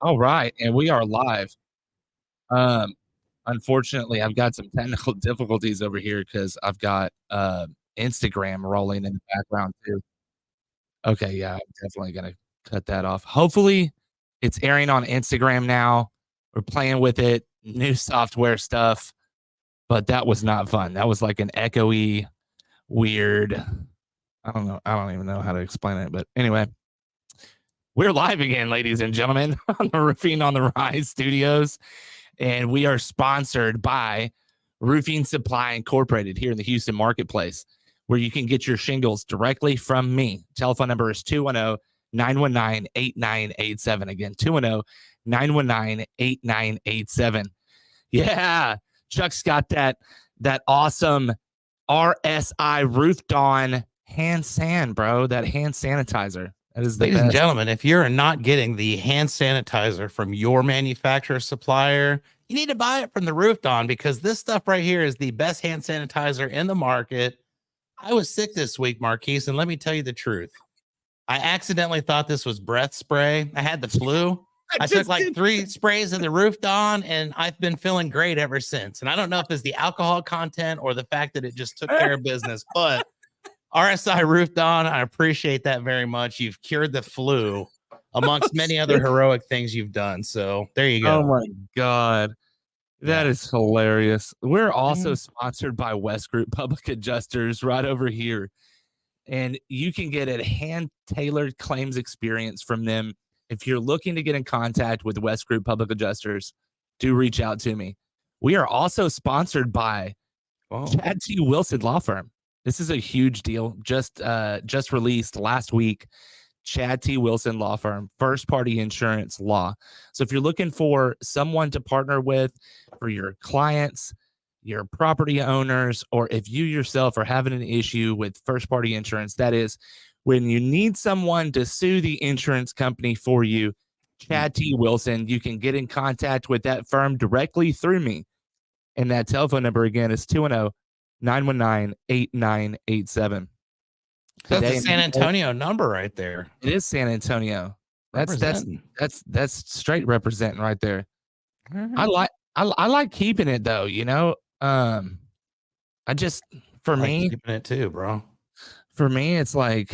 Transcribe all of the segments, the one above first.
All right, and we are live. Um, Unfortunately, I've got some technical difficulties over here because I've got Instagram rolling in the background too. Okay, yeah, I'm definitely gonna cut that off. Hopefully, it's airing on Instagram now. We're playing with it, new software stuff, but that was not fun. That was like an echoey, weird. I don't know. I don't even know how to explain it, but anyway, we're live again, ladies and gentlemen, on the Roofing on the Rise Studios. And we are sponsored by Roofing Supply Incorporated here in the Houston marketplace, where you can get your shingles directly from me. Telephone number is 210-919-8987. Again, 210-919-8987. Yeah, Chuck's got that awesome RSI Roof Dawn hand sand, bro. That hand sanitizer. That is the Ladies and best. gentlemen, if you're not getting the hand sanitizer from your manufacturer supplier, you need to buy it from the Roof Dawn because this stuff right here is the best hand sanitizer in the market. I was sick this week, Marquise, and let me tell you the truth. I accidentally thought this was breath spray. I had the flu. I I took just like did. 3 sprays of the Roof Dawn, and I've been feeling great ever since. And I don't know if it's the alcohol content or the fact that it just took care of business, but RSI Roof Dawn, I appreciate that very much. You've cured the flu amongst many other heroic things you've done. So there you Oh go. my God. That Yeah. is hilarious. We're also Mhm. sponsored by West Group Public Adjusters right over here. And you can get a hand tailored claims experience from them. If you're looking to get in contact with West Group Public Adjusters, do reach out to me. We are also sponsored by Oh, Chad T. Wilson Law Firm. This is a huge deal. Just released last week. Chad T. Wilson Law Firm, first party insurance law. So if you're looking for someone to partner with for your clients, your property owners, or if you yourself are having an issue with first party insurance, that is when you need someone to sue the insurance company for you, Chad T. Wilson, you can get in contact with that firm directly through me. And that telephone number again is 210-919-8987. that's the Today, San Antonio number right there. it is San Antonio. That's that's Representing. that's straight representing right there. I Mhm. like I like keeping it though, you know. I just I like keeping it too, bro. for me it's like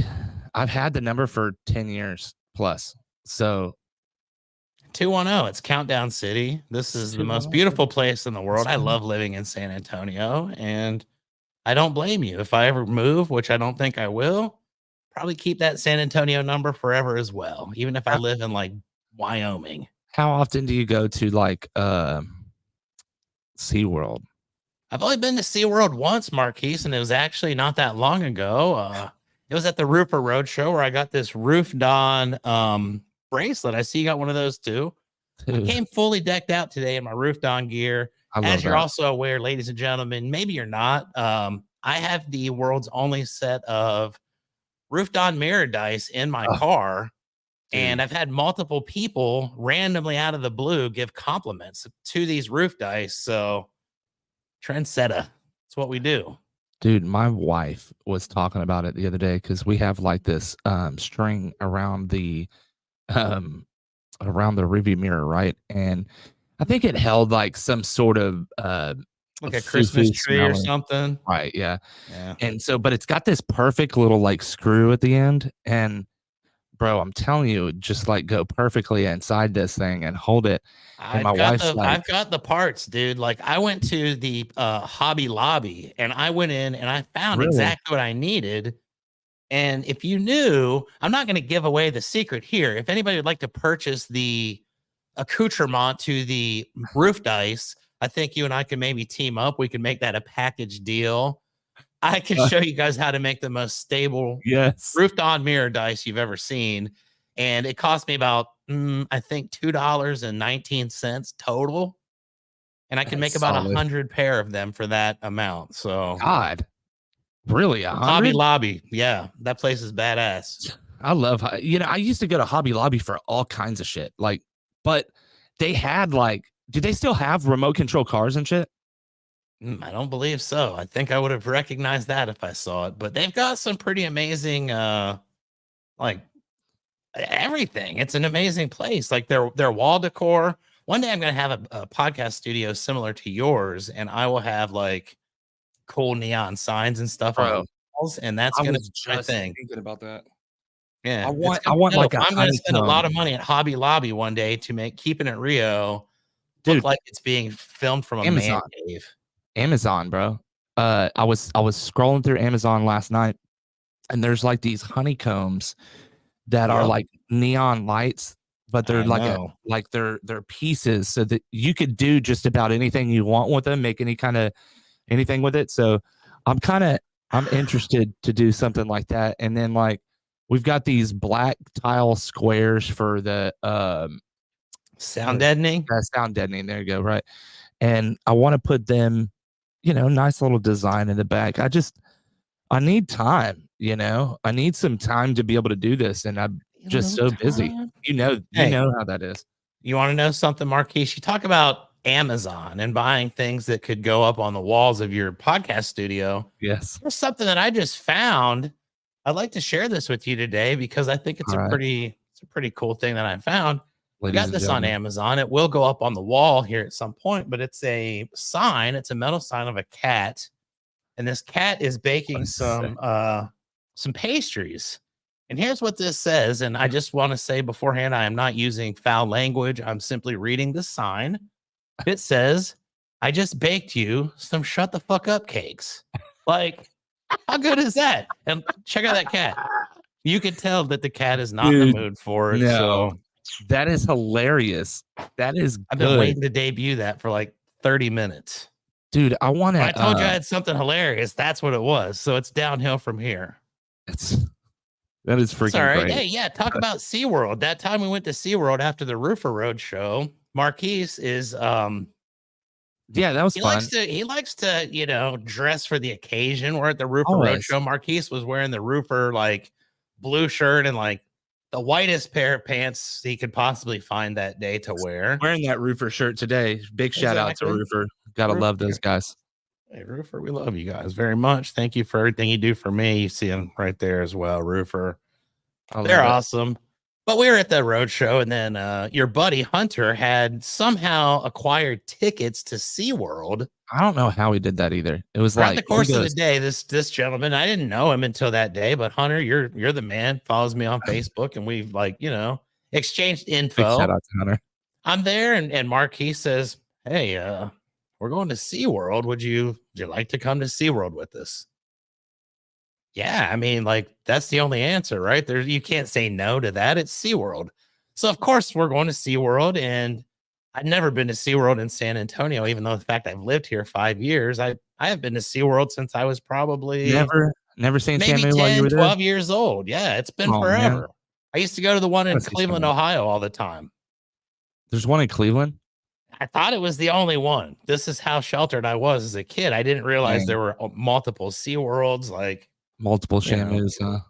I've had the number for 10 years plus. So 210, it's Countdown City. This it's is the too most long. beautiful place in the world. I love living in San Antonio, and I don't blame you. If I ever move, which I don't think I will, probably keep that San Antonio number forever as well, even if I How, live in like Wyoming. how often do you go to like SeaWorld? I've only been to SeaWorld once, Marquise, and it was actually not that long ago. It was at the Roofer Road Show where I got this Roof Dawn bracelet. I see you got one of those too. I Dude, came fully decked out today in my Roof Dawn gear. I love As you're that. also aware, ladies and gentlemen, maybe you're not. I have the world's only set of Roof Dawn mirror dice in my Oh, car. And dude. I've had multiple people randomly out of the blue give compliments to these roof dice. So, trendsetter. That's what we do. Dude, my wife was talking about it the other day because we have like this string um around the rearview mirror, right? And I think it held like some sort of Like a Christmas foo-foo tree or smelling. something. Right, yeah. Yeah. And so, but it's got this perfect little like screw at the end. And bro, I'm telling you, just like go perfectly inside this thing and hold it. And my wife's like, I've got the parts, dude. Like I went to the Hobby Lobby and I went in and I found really? exactly what I needed. And if you knew, I'm not going to give away the secret here. If anybody would like to purchase the accoutrement to the roof dice, I think you and I can maybe team up. We can make that a package deal. I can Uh, show you guys how to make the most stable yes. roofed on mirror dice you've ever seen. And it cost me about, I think, $2.19 total. And I can make That's about solid. 100 pair of them for that amount. So, God, really? Hobby 100? Lobby. Yeah, that place is badass. I love, I used to go to Hobby Lobby for all kinds of shit. Like, but they had like, do they still have remote control cars and shit? I don't believe so. I think I would have recognized that if I saw it, but they've got some pretty amazing like everything. It's an amazing place. Like their wall decor. One day I'm gonna have a podcast studio similar to yours, and I will have like cool neon signs and stuff on the Bro, walls, and that's I gonna was be my just thing. thinking about that. Yeah, I it's want I gonna want be dope. like a I'm gonna spend a lot honeycomb. of money at Hobby Lobby one day to make Keeping It Rio look Dude, like it's being filmed from a man Amazon. cave. Amazon, bro. I was scrolling through Amazon last night, and there's like these honeycombs that are Yep, like neon lights, but they're I like know. they're pieces so that you could do just about anything you want with them, make any kind of anything with it. So I'm kind of I'm interested to do something like that. And then like we've got these black tile squares for the what Sound is deadening. sound deadening. There you go, right. And I want to put them, nice little design in the back. I need time, I need some time to be able to do this, and I'm A just little so busy. time. You Hey, know how that is. you want to know something, Marquise? You talk about Amazon and buying things that could go up on the walls of your podcast studio. Yes. There's something that I just found. I'd like to share this with you today because I think All right, it's a pretty cool thing that I found. I ladies got and this on gentlemen. Amazon. It will go up on the wall here at some point, but it's a sign. It's a metal sign of a cat, and this cat is What baking does it say? some pastries. And here's what this says. And I just want to say beforehand, I am not using foul language. I'm simply reading the sign. It says, I just baked you some shut the fuck up cakes. Like, how good is that? And check out that cat. You can tell that the cat is not in the Dude, mood for it. no. So That is hilarious. That is I've been good. waiting to debut that for like 30 minutes. Dude, I When wanna, I told you I had something hilarious, that's what it was. So it's downhill from here. it's that is It's all freaking right. great. Hey, yeah, talk about SeaWorld. That time we went to SeaWorld after the Roofer Road show, Marquise is Yeah, that was fun. he likes to, dress for the occasion. We're at the Roofer Road Always. show. Marquise was wearing the Roofer like blue shirt and like the whitest pair of pants he could possibly find that day to wear. Wearing that Roofer shirt today. Big shout out to Exactly. Roofer. Gotta love those Roofer. guys. Hey, Roofer, we love you guys very much. Thank you for everything you do for me. You see him right there as well, Roofer. I They're love it. awesome. But we were at the road show, and then your buddy Hunter had somehow acquired tickets to SeaWorld. I don't know how he did that either. It was Throughout like the he course of the goes, day, this gentleman, I didn't know him until that day, but Hunter, you're the man. Follows me on Facebook, and we've exchanged big shout info. out to Hunter. I'm there, and Marquis says, "Hey, we're going to SeaWorld. Would you like to come to SeaWorld with us?" Yeah, I mean, like that's the only answer, right? There, you can't say no to that. It's SeaWorld. So of course we're going to SeaWorld, and I've never been to SeaWorld in San Antonio, even though the fact I've lived here 5 years. I have been to SeaWorld since I was probably Never seen maybe Shamu while you 10, were there? 12 years old. Yeah, it's been Oh, man. forever. I used to go to the one in Gotta see Cleveland, Shamu. Ohio all the time. There's one in Cleveland? I thought it was the only one. This is how sheltered I was as a kid. I didn't realize Dang. there were multiple SeaWorlds, like, Multiple you know, Shamus,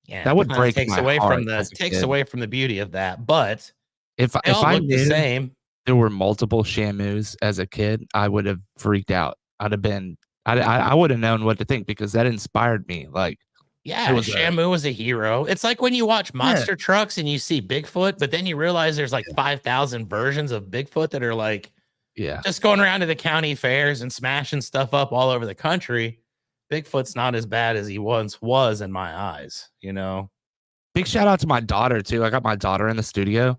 yeah, that would kind of break my heart as a takes kid. away from the beauty of that. But they If all I look the knew same. there were multiple Shamus as a kid, I would have freaked out. I would have known what to think because that inspired me. Like, it Yeah, was a Shamu was a hero. It's like when you watch yeah, monster trucks and you see Bigfoot, but then you realize there's like 5,000 versions of Bigfoot that are like yeah. just going around to the county fairs and smashing stuff up all over the country. Bigfoot's not as bad as he once was in my eyes. Big shout out to my daughter too. I got my daughter in the studio.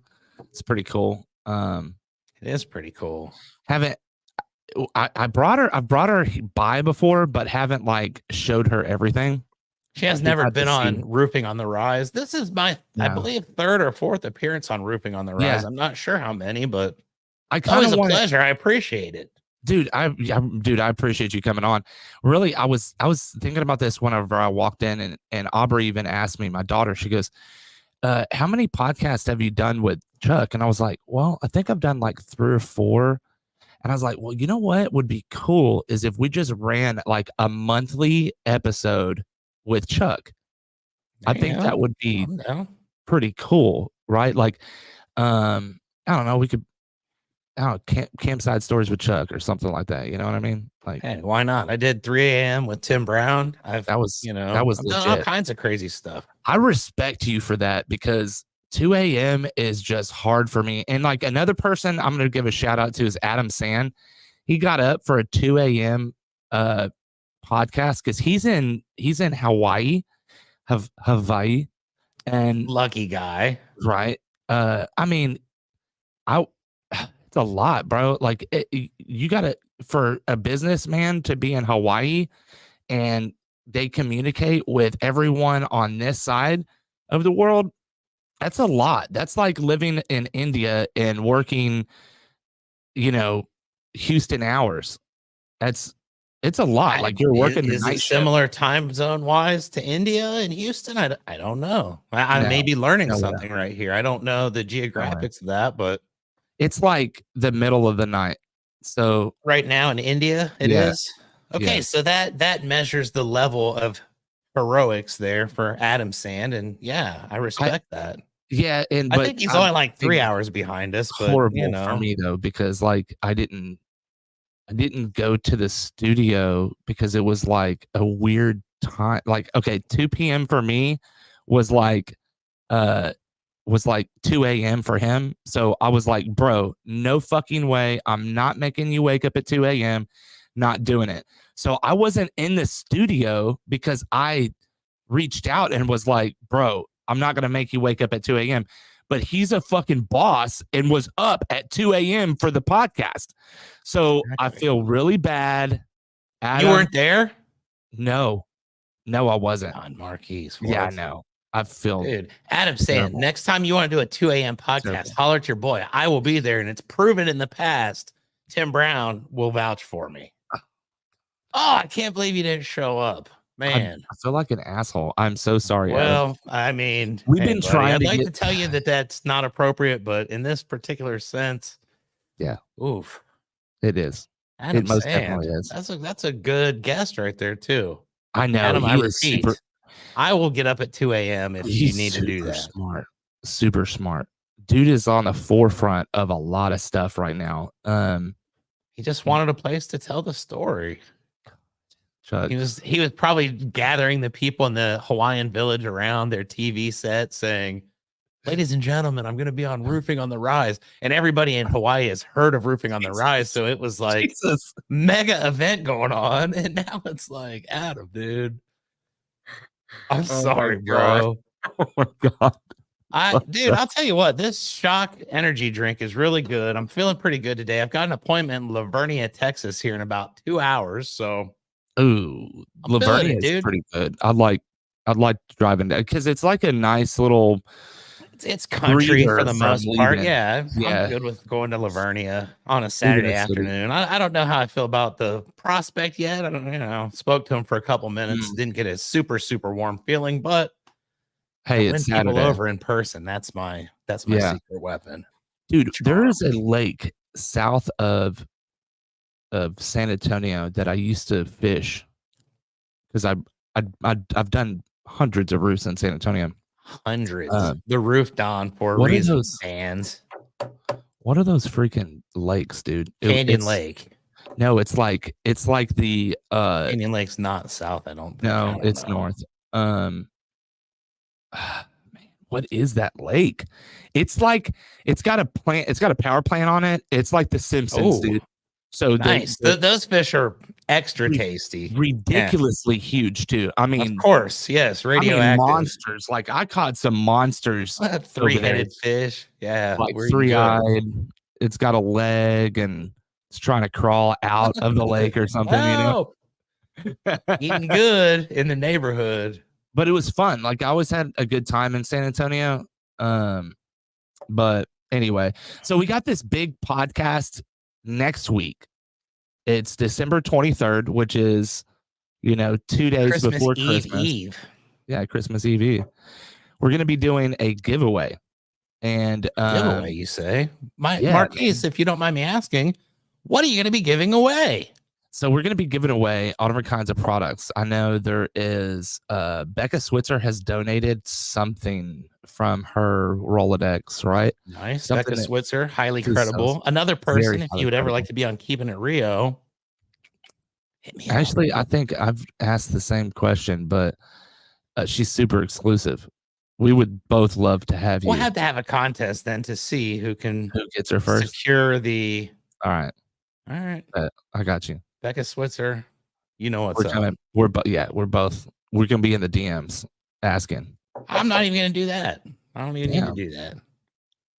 It's pretty cool. It is pretty cool. Haven't I've brought her by before, but haven't like showed her everything. She has She never got to been see. on Roofing on the Rise. This is my, I No. believe, third or fourth appearance on Roofing on the Rise. Yeah. I'm not sure how many, but I it's kind always of a want to. pleasure. I appreciate it. Dude, I appreciate you coming on. Really, I was thinking about this whenever I walked in, and Aubrey even asked me, my daughter, she goes, how many podcasts have you done with Chuck? And I was like, well, I think I've done like 3 or 4. And I was like, well, you know what would be cool is if we just ran like a monthly episode with Chuck. I There you think go. that would be I'm down. pretty cool, right? Like, I don't know, we could, I don't know, campside stories with Chuck or something like that. You know what I mean? Like, Hey, why not? I did 3 a.m. with Tim Brown. that was I've done all legit. kinds of crazy stuff. I respect you for that because 2 a.m. is just hard for me. And like another person I'm going to give a shout out to is Adam Sand. He got up for a 2 a.m. uh podcast because he's in Hawaii, Hawaii, and Lucky guy. right. I mean, I it's a lot, bro. Like you gotta for a businessman to be in Hawaii and they communicate with everyone on this side of the world. That's a lot. That's like living in India and working, you know, Houston hours. That's it's a lot. Like you're working the Is it night shift. similar time zone wise to India and Houston? I don't know. I may No, be learning no way. something right here. I don't know the No way. geographics of that, but It's like the middle of the night. So right now in India, it yeah, is. Okay, yeah. so that measures the level of heroics there for Adam Sand, and yeah, I I respect that. yeah, and I but think he's I'm only like 3 it's hours behind us, but you horrible for know, me though because like I didn't go to the studio because it was like a weird time. Like okay, 2 p.m. for me was like uh was like 2 a.m. for him. So I was like, bro, no fucking way. I'm not making you wake up at 2 a.m. Not doing it. So I wasn't in the studio because I reached out and was like, bro, I'm not going to make you wake up at 2 a.m. But he's a fucking boss and was up at 2 a.m. for the podcast. So I exactly. feel really bad. You Adam, weren't there? no, no, I wasn't. God, Marquise, Yeah, I what? know. I feel Dude, Adam saying terrible. next time you want to do a 2 a.m. podcast, Terrible. holler at your boy. I will be there. And it's proven in the past, Tim Brown will vouch for me. Oh, I can't believe you didn't show up. Man. I feel like an asshole. I'm so sorry, Adam. Well, I mean, We've hey, been buddy, trying I'd to like get to tell you that that's not appropriate, but in this particular sense, yeah, oof, it is. It Adam most definitely Sand. is. That's a good guest right there, too. I know Adam, I he is super repeat, I will get up at 2 a.m. if you he's need to do super that. smart. Super smart. Dude is on the forefront of a lot of stuff right now. He just wanted a place to tell the story. Chuck. He was probably gathering the people in the Hawaiian village around their TV set saying, ladies and gentlemen, I'm going to be on Roofing on the Rise. And everybody in Hawaii has heard of Roofing on the Rise. So it was like Jesus. mega event going on. And now it's like, Adam, dude. I'm Oh my sorry, god. bro. Oh my god. Dude, I'll tell you what, this shock energy drink is really good. I'm feeling pretty good today. I've got an appointment in Lavernia, Texas here in about 2 hours. So Ooh, I'm feeling Lavernia it, is dude. pretty good. I'd like driving there because it's like a nice little It's country for breather the from most part. leaving. Yeah, I'm Yeah, good with going to Lavernia on a leaving Saturday the city. afternoon. I don't know how I feel about the prospect yet. I don't, spoke to him for a couple minutes, Mm. didn't get a super warm feeling, but I Hey, win it's people Saturday. over in person. That's my Yeah. secret weapon. Dude, there Charm. is a lake south of San Antonio that I used to fish because I've done hundreds of roofs in San Antonio. Hundreds. Um, The roof Don for a what are reason. those? Fans. What are those freaking lakes, dude? Canyon It's Lake. no, it's like the Canyon Lake's not south, I don't think. I no, don't it's know. north. Man, what is that lake? It's like it's got a plant. It's got a power plant on it. It's like The Simpsons, Oh, dude. So nice. the Those fish are extra ri- tasty. Yeah. ridiculously huge too. Of course, yes, I mean radioactive. monsters. Like I caught some monsters over there, Three-headed fish. Yeah, like where you good? 3-eyed. It's got a leg and it's trying to crawl out of the lake or something, you know. Oh, eating good in the neighborhood. But it was fun. Like I always had a good time in San Antonio. Um, but anyway, so we got this big podcast next week. It's December 23rd, which is 2 days Christmas before Eve Christmas. Eve. Yeah, Christmas Eve Eve. We're gonna be doing a giveaway. And Giveaway, you say? yeah, Marquise, if you don't mind me asking, what are you going to be giving away? so we're gonna be giving away all different kinds of products. I know there is Becca Switzer has donated something from her Rolodex, right? Nice. Something Becca that Switzer, highly she sells. credible. Another Very person, if highly you would ever like credible. to be on Keeping It Rio, hit me up. Actually, I think I've asked the same question, but she's super exclusive, we would both love to have We'll you. have to have a contest then to see who can Who gets her first? secure the. All right, All right, I got you. Becca Switzer, you know what's We're up. gonna we're gonna be in the DMs asking. I'm not even gonna do that. I don't even need to Damn, do that.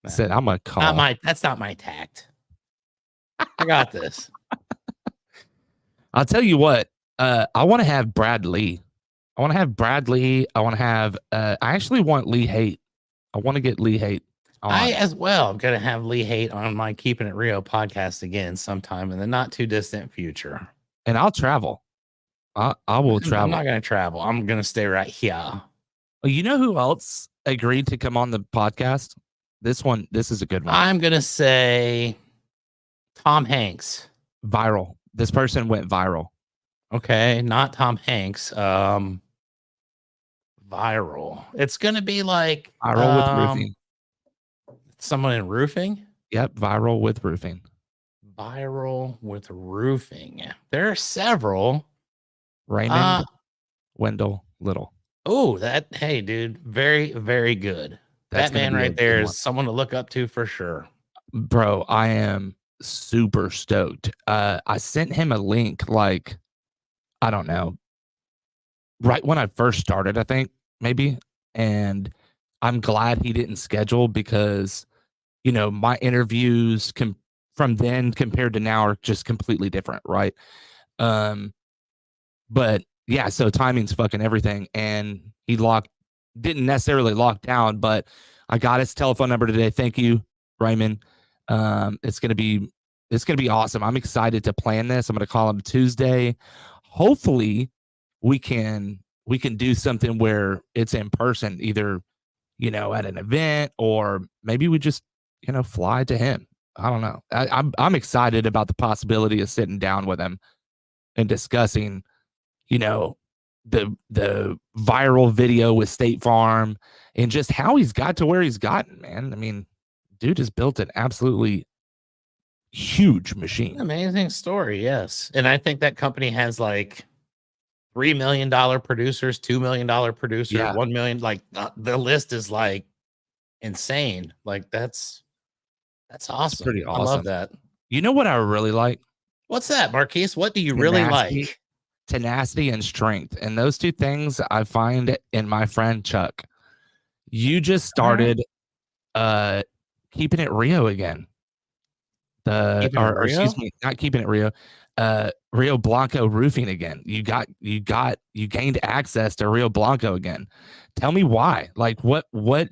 said I'm gonna call. That's not my tact. I got this. I'll tell you what. I want to have Brad Lee. I want to have Brad Lee. I want to have. I actually want Lee Haight. I want to get Lee Haight on. I as well am gonna have Lee Haight on my Keeping It Rio podcast again sometime in the not too distant future. And I'll travel. I will travel. I'm not gonna travel. I'm gonna stay right here. You know who else agreed to come on the podcast? This is a good one. I'm gonna say Tom Hanks. Viral. This person went viral. Okay, not Tom Hanks. Viral. It's gonna be like Viral with roofing. someone in roofing. Yep, viral with roofing. Viral with roofing. There are several. Raymond Wendell Little. Oh, hey, dude, very, very good. That man right there is someone to look up to for sure. Bro, I am super stoked. I sent him a link like, I don't know, right when I first started, I think, maybe. And I'm glad he didn't schedule because, my interviews from then compared to now are just completely different, right? But yeah, so timing's fucking everything. And he didn't necessarily lock down, but I got his telephone number today. Thank you, Raymond. It's gonna be awesome. I'm excited to plan this. I'm gonna call him Tuesday. Hopefully we can do something where it's in person, either at an event, or maybe we just fly to him. I don't know. I'm excited about the possibility of sitting down with him and discussing the viral video with State Farm and just how he's got to where he's gotten, man. I mean, dude has built an absolutely huge machine. Amazing story, yes. And I think that company has like $3 million producers, $2 million producers, Yeah. 1 million. Like the list is like insane. Like that's awesome. It's pretty awesome. I love that. You know what I really like? What's that, Marquise? What do you really like? Tenacity and strength. And those two things I find in my friend Chuck. You just started Keeping It Rio again. Excuse me, not Keeping It Rio. Rio Blanco roofing again. You gained access to Rio Blanco again. Tell me why. Like what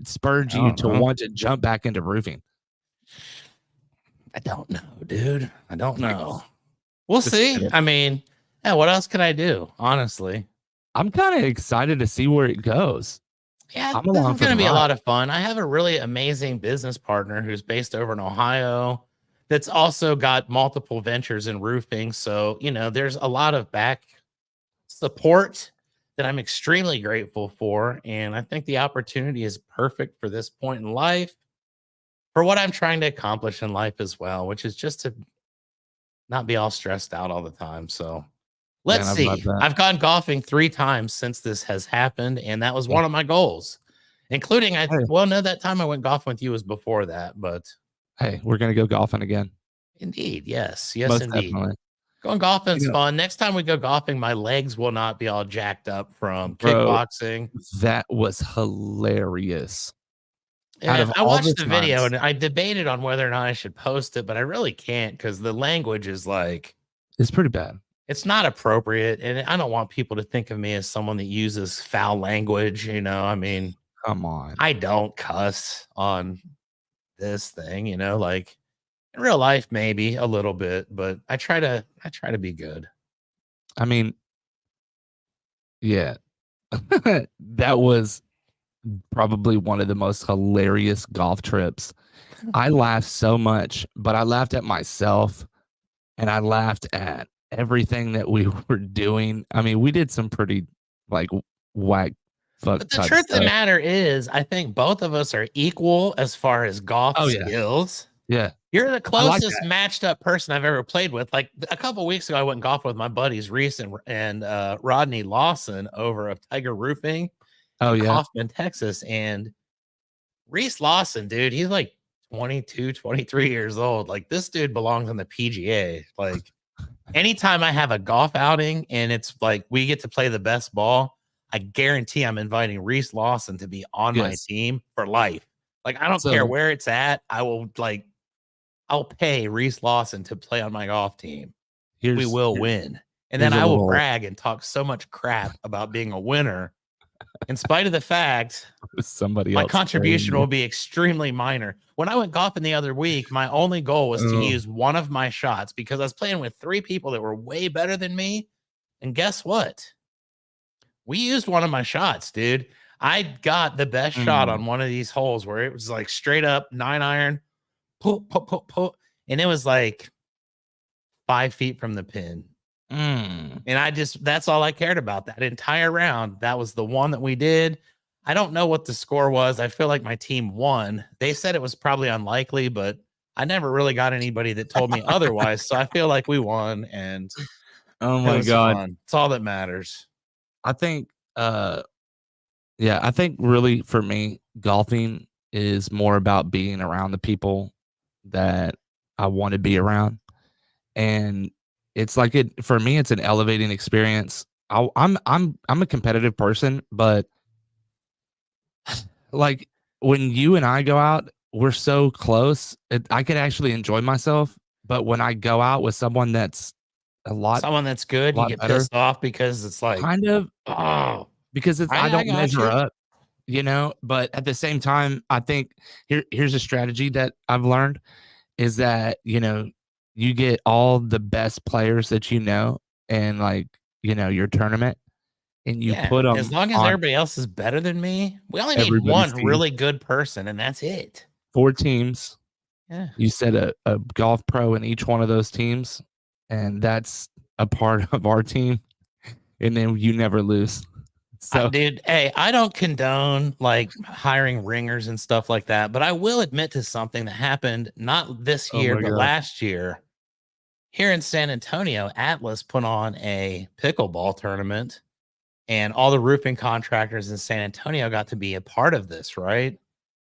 spurred you to want to jump back into roofing? I don't know, dude. I don't know. We'll see. I mean, yeah, what else can I do? Honestly, I'm kind of excited to see where it goes. Yeah, this is going to be a lot of fun. I have a really amazing business partner who's based over in Ohio that's also got multiple ventures in roofing. So, there's a lot of back support that I'm extremely grateful for. And I think the opportunity is perfect for this point in life, for what I'm trying to accomplish in life as well, which is just to not be all stressed out all the time. So let's see. I've gone golfing 3 times since this has happened, and that was one of my goals, including that time I went golfing with you was before that, but hey, we're gonna go golfing again. Indeed, yes, Most indeed. Definitely. Going golfing is fun. Next time we go golfing, my legs will not be all jacked up from kickboxing. That was hilarious. Yeah, I watched the video and I debated on whether or not I should post it, but I really can't because the language is like, it's pretty bad. It's not appropriate, and I don't want people to think of me as someone that uses foul language. I mean, come on. I don't cuss on this thing, like in real life, maybe a little bit, but I try to be good. I mean, yeah, that was probably one of the most hilarious golf trips. I laughed so much, but I laughed at myself and I laughed at everything that we were doing. I mean, we did some pretty whack fuck. But the truth of the matter is, I think both of us are equal as far as golf skills. Yeah. You're the closest matched up person I've ever played with. Like a couple weeks ago, I went golfing with my buddies Reese and Rodney Lawson over of Tiger Roofing. Oh, in yeah? Kaufman, Texas. And Reese Lawson, dude, he's like 22, 23 years old. Like this dude belongs on the PGA. Like anytime I have a golf outing and it's like we get to play the best ball, I guarantee I'm inviting Reese Lawson to be on my Yes. team for life. Like I don't care So, where it's at. I'll pay Reese Lawson to play on my golf team. We will here win. And then here's a I will little brag and talk so much crap about being a winner, in spite of the fact somebody my else carrying contribution you. will be extremely minor. When I went golfing the other week, my only goal was to Oh, use one of my shots because I was playing with 3 people that were way better than me. And guess what? We used one of my shots, dude. I got the best shot mm, on one of these holes where it was like straight up 9-iron, pull, pull, pull, pull, and it was like 5 feet from the pin. mm. And that's all I cared about that entire round. That was the one that we did. I don't know what the score was. I feel like my team won. They said it was probably unlikely, but I never really got anybody that told me otherwise. So I feel like we won and Oh it my was god. fun. It's all that matters. I think, yeah, I think really for me, golfing is more about being around the people that I wanna be around, and it's like it for me, it's an elevating experience. I'm a competitive person, but, like, when you and I go out, we're so close, I could actually enjoy myself, but when I go out with someone that's a Someone that's good, you lot get better, pissed off because it's like, kind of, oh, because I I don't got measure you. up. You know, but at the same time, I think here's a strategy that I've learned is that, you get all the best players that you know and like, your tournament and you Yeah. put As them long as on everybody else is better than me, we only need everybody's one team, really good person, and that's it. 4 teams. Yeah. You set a golf pro in each one of those teams, and that's a part of our team, and then you never lose. So, Dude, hey, I don't condone like hiring ringers and stuff like that, but I will admit to something that happened not this oh year, my but god. last year. Here in San Antonio, Atlas put on a pickleball tournament, and all the roofing contractors in San Antonio got to be a part of this, right?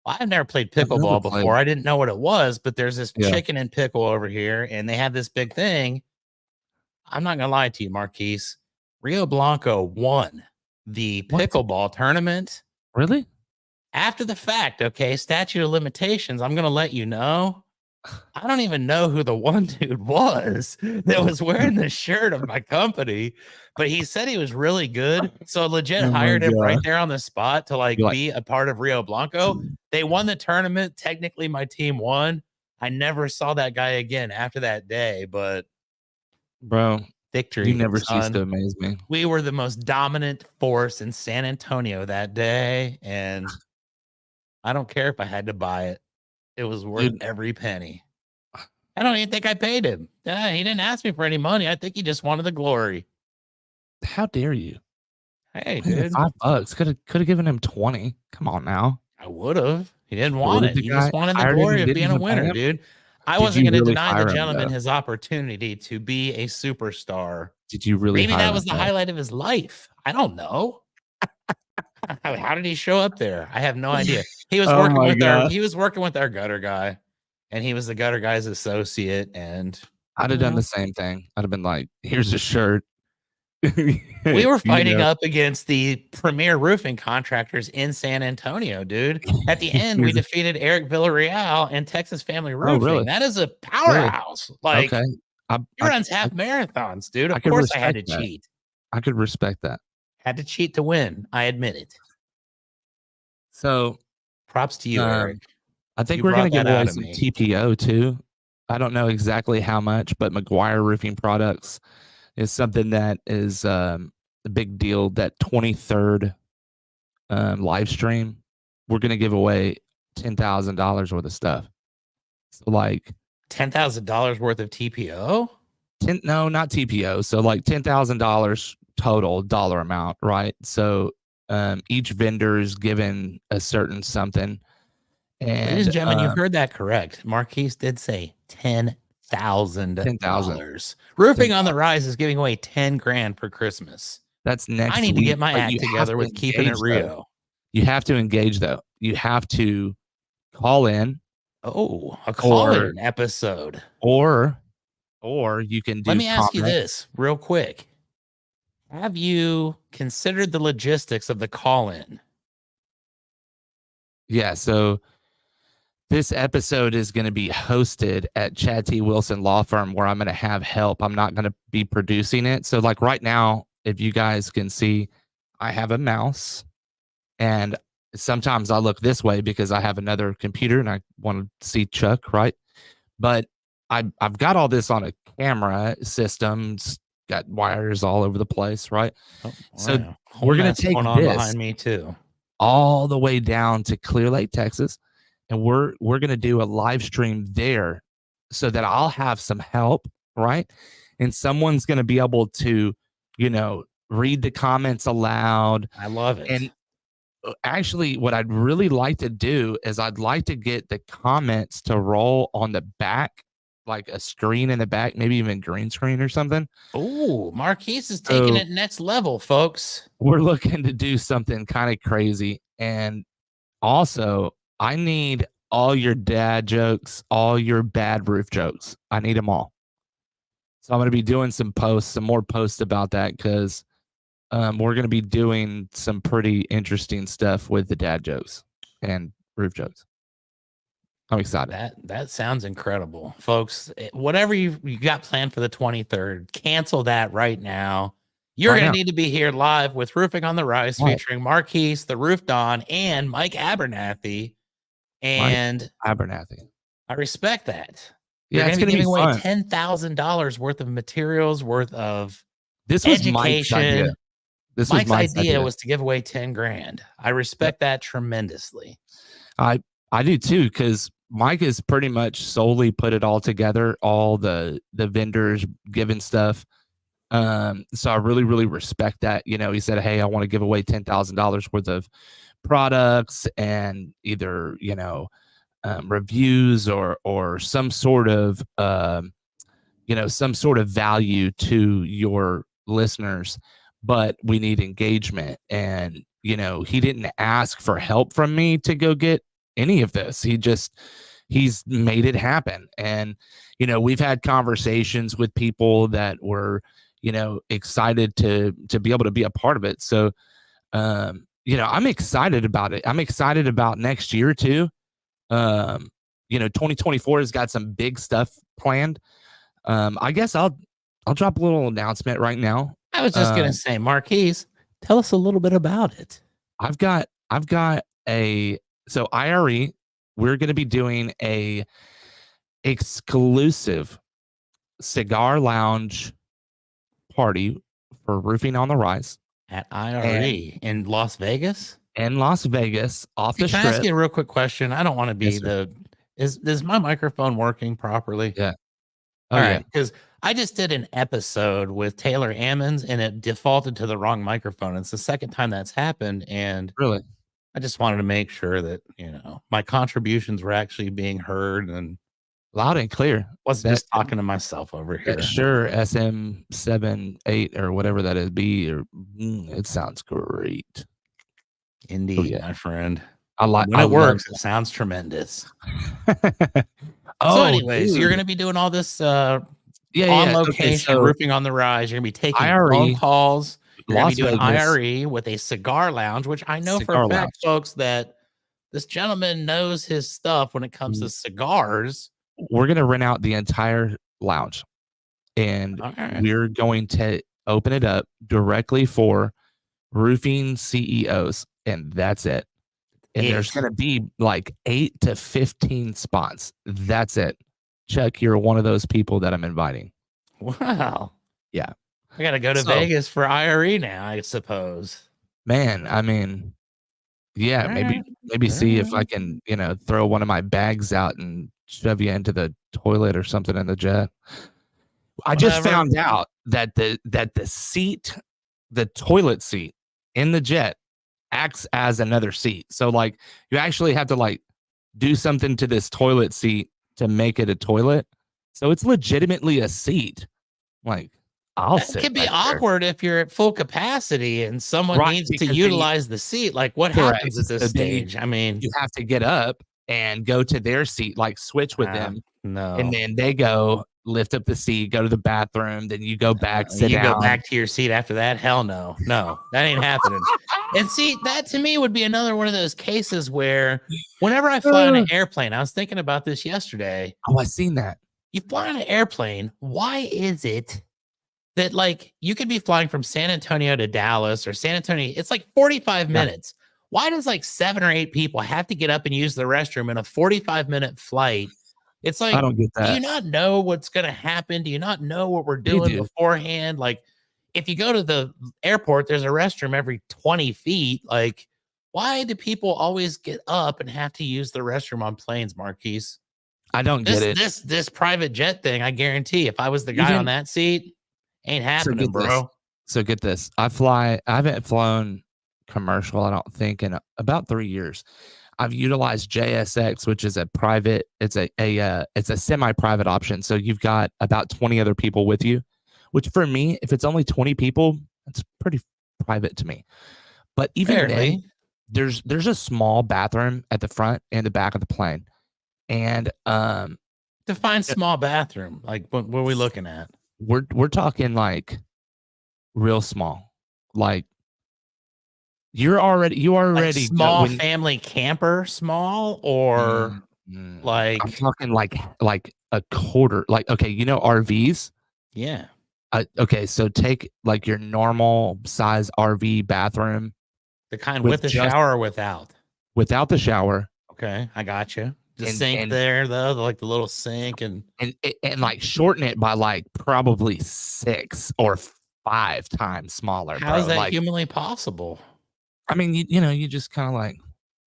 Well, I've never played I've never pickleball played. before. I didn't know what it was, but there's this Yeah. chicken and pickle over here, and they had this big thing. I'm not gonna lie to you, Marquise. Rio Blanco won the What? pickleball tournament Really? after the fact. Okay, statute of limitations. I'm gonna let you know. I don't even know who the one dude was that was wearing the shirt of my company, but he said he was really good. So I legit Oh my hired him right god. there on the spot to like You're like, be a part of Rio Blanco. They won the tournament. Technically, my team won. I never saw that guy again after that day, but bro, you victory, never cease to son. amaze me. We were the most dominant force in San Antonio that day. And I don't care if I had to buy it, it was worth Dude, every penny. I don't even think I paid him. He didn't ask me for any money. I think he just wanted the glory. how dare you? Hey, Man, dude, $5. Coulda given him 20. Come on now. I would have. He didn't want Bullied it. the He just guy, wanted the hired him, glory and of didn't being a even pay winner, him? dude. I Did wasn't you going to really deny the fire him, gentleman though? his opportunity to be a superstar. Did you really Maybe hire that him, was the though? highlight of his life. I don't know. How did he show up there? I have no idea. He was Oh working my with our god. he was working with our gutter guy, and he was the gutter guy's associate. And I'd have you done the know, same thing. I'd have been like, "Here's a shirt." we were You fighting know? up against the premier roofing contractors in San Antonio, dude. At the end, we He's a defeated Eric Villarreal and Texas Family Oh, Roofing. really? That is a Really? powerhouse. Okay. Like, I he I runs I half marathons, dude. I Of could course, I had respect to that. cheat. I could respect that. Had to cheat to win. I admit it. So, Props to you, um, Eric. I think You we're gonna brought give that away out of some me. TPO too. I don't know exactly how much, but McGuire Roofing Products is something that is, a big deal. That 23rd, live stream, we're gonna give away $10,000 worth of stuff. So, like, $10,000 worth of TPO? 10 no, not TPO. So, like, $10,000 total dollar amount, right? So, each vendor is given a certain something, Ladies and and, gentlemen, you heard that correct. Marquise did say 10,000, $10,000. Roofing on the Rise is giving away 10 grand for Christmas. That's I next need to week, get my but act you have together to with Keeping It engage, though. Rio. You have to engage though. You have to call in Oh, a or call-in episode. or you can Let do me ask you comments. this real quick. Have you considered the logistics of the call-in? Yeah, so this episode is going to be hosted at Chad T. Wilson Law Firm where I'm going to have help. I'm not going to be producing it. So like right now, if you guys can see, I have a mouse and sometimes I look this way because I have another computer and I want to see Chuck, right? But I've got all this on a camera system. It's got wires all over the place, right? Oh, So wow. Whole we're going mess to take going on this behind me too. all the way down to Clear Lake, Texas, and we're going to do a live stream there so that I'll have some help, right? And someone's going to be able to, read the comments aloud. I love And it. actually what I'd really like to do is I'd like to get the comments to roll on the back, like a screen in the back, maybe even green screen or something. Oh, Marquise is taking So it next level, folks. we're looking to do something kind of crazy. And also, I need all your dad jokes, all your bad roof jokes. I need them all. So I'm going to be doing some more posts about that because we're going to be doing some pretty interesting stuff with the dad jokes and roof jokes. I'm excited. That sounds incredible, folks. Whatever you got planned for the 23rd, cancel that right now. You're Right going now. to need to be here live with Roofing on the Rise, Right. featuring Marquise, the Roof Don, and Mike Abernathy. And Abernathy. I respect that. Yeah, You're going it's to be going to be giving away fun. $10,000 worth of materials, worth of This was Mike's idea. education. This was Mike's Mike's idea was to give away 10 grand. I respect that tremendously. I do too, because Mike has pretty much solely put it all together, all the vendors giving stuff. So I really, really respect that. He said, hey, I want to give away $10,000 worth of products and either, reviews or some sort of some sort of value to your listeners, but we need engagement. And he didn't ask for help from me to go get any of this. He's made it happen. And we've had conversations with people that were excited to be able to be a part of it. So I'm excited about it. I'm excited about next year too. 2024 has got some big stuff planned. I guess I'll drop a little announcement right now. I was just gonna say, Marquise, tell us a little bit about it. I've got so IRE. We're going to be doing a exclusive cigar lounge party for Roofing on the Rise At IRE in Las Vegas? in Las Vegas off the Can I ask strip. you a real quick question? I don't want to be Yes, sir. is my microphone working properly? Yeah. Oh, All yeah. right, because I just did an episode with Taylor Ammons and it defaulted to the wrong microphone. It's the second time that's happened, and Really? I just wanted to make sure that my contributions were actually being heard and Loud and clear. wasn't just talking to myself over here. That sure SM78 or whatever that is, B or it sounds great. Indeed, my friend. When it works, it sounds tremendous. So anyways, dude. you're going to be doing all this on location, so Roofing on the Rise. You're going to be taking IRE, phone calls. You're going Las to be doing Vegas. IRE with a cigar lounge, which I know for Cigar a fact, lounge. folks, that this gentleman knows his stuff when it comes to cigars. We're going to rent out the entire lounge, and we're going to open it up directly for roofing CEOs, and that's it. And there's going to be like 8 to 15 spots. That's it. Chuck, you're one of those people that I'm inviting. Wow. Yeah. I got to go to Vegas for IRE now, I suppose. Man, I mean, yeah, maybe see if I can, throw one of my bags out and shove you into the toilet or something in the jet. I just found out that the seat, the toilet seat in the jet acts as another seat. So like you actually have to like do something to this toilet seat to make it a toilet. So it's legitimately a seat. Like, I'll That sit could be back there. awkward if you're at full capacity and someone Right, needs to because then you utilize the seat. Like, what correct. happens at this So then stage? I mean, you have to get up and go to their seat, like, switch with them, and no. then they go lift up the seat, go to the bathroom, then you go back, sit You go down. back to your seat after that? Hell no. No, that ain't happening. And see, that to me would be another one of those cases where whenever I fly on an Oh, airplane, I was thinking about this yesterday. I seen that. You fly on an airplane, why is it that like you could be flying from San Antonio to Dallas or San Antonio? It's like 45 Yeah, minutes. Why does like 7 or 8 people have to get up and use the restroom in a 45-minute flight? It's I like, don't get do you that. not know what's going to happen? Do you not know what we're They doing do. beforehand? Like, if you go to the airport, there's a restroom every 20 feet. Like, why do people always get up and have to use the restroom on planes, Marquise? I don't get This it. this this private jet thing, I guarantee if I was the guy on Even that seat, ain't so happening, get this. bro. So get this. I haven't flown commercial, I don't think, in about 3 years. I've utilized JSX, which is a private, it's a semi-private option. So you've got about 20 other people with you, which for me, if it's only 20 people, it's pretty private to me. But even then, Barely. there's a small bathroom at the front and the back of the plane. And Define small bathroom. Like, what are we looking at? we're talking like real small. Like you Like already know small when family camper small or I'm like, talking like a quarter. Like okay, RVs. yeah, Okay, so take like your normal size RV bathroom the kind with with the just shower or without? without the shower Okay, I got you. The and sink and there though, like the little sink and and like shorten it by like probably 6 or 5 times smaller, how is bro. that Like humanly possible? I mean, you just kind of like,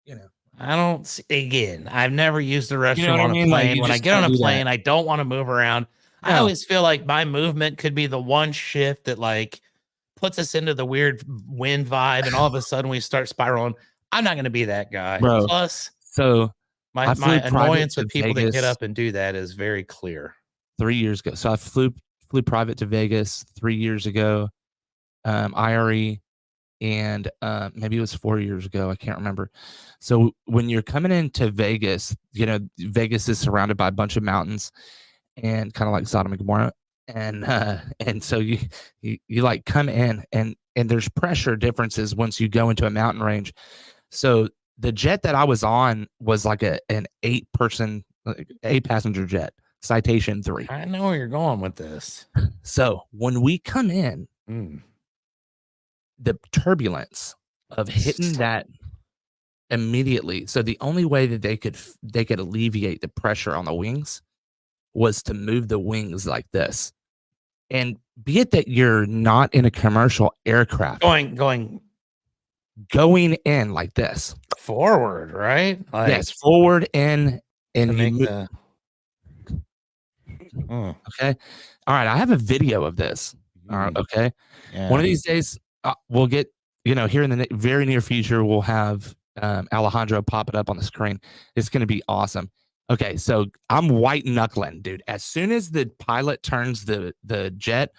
you know, I don't see, again, I've never used the you know restroom what I on a mean? Like plane. you When I just get on don't a do that. plane, I don't want to move around. I No, always feel like my movement could be the one shift that like puts us into the weird wind vibe and all of a sudden we start spiraling. I'm not going to be that guy. bro. Plus, So my I my flew private annoyance to with people that get Vegas up and do that is very clear. 3 years ago. So I flew private to Vegas 3 years ago, IRE, and maybe it was 4 years ago. I can't remember. So when you're coming into Vegas, Vegas is surrounded by a bunch of mountains and kind of like Sodom and Gomorrah. And so you like come in and there's pressure differences once you go into a mountain range. So the jet that I was on was like an 8-person, like, 8-passenger jet, Citation 3. I know where you're going with this. So when we come in, Mm. the turbulence of hitting that immediately. So the only way that they could alleviate the pressure on the wings was to move the wings like this. And be it that you're not in a commercial aircraft, Going going in like this. forward, right? Like Yes, forward in to and you make move. the mm, Okay. All right. I have a video of this. All right. mm, Okay. yeah. One of these days, we'll get, here in the very near future, we'll have Alejandro pop it up on the screen. It's going to be awesome. Okay. So I'm white knuckling, dude. As soon as the pilot turns the jet,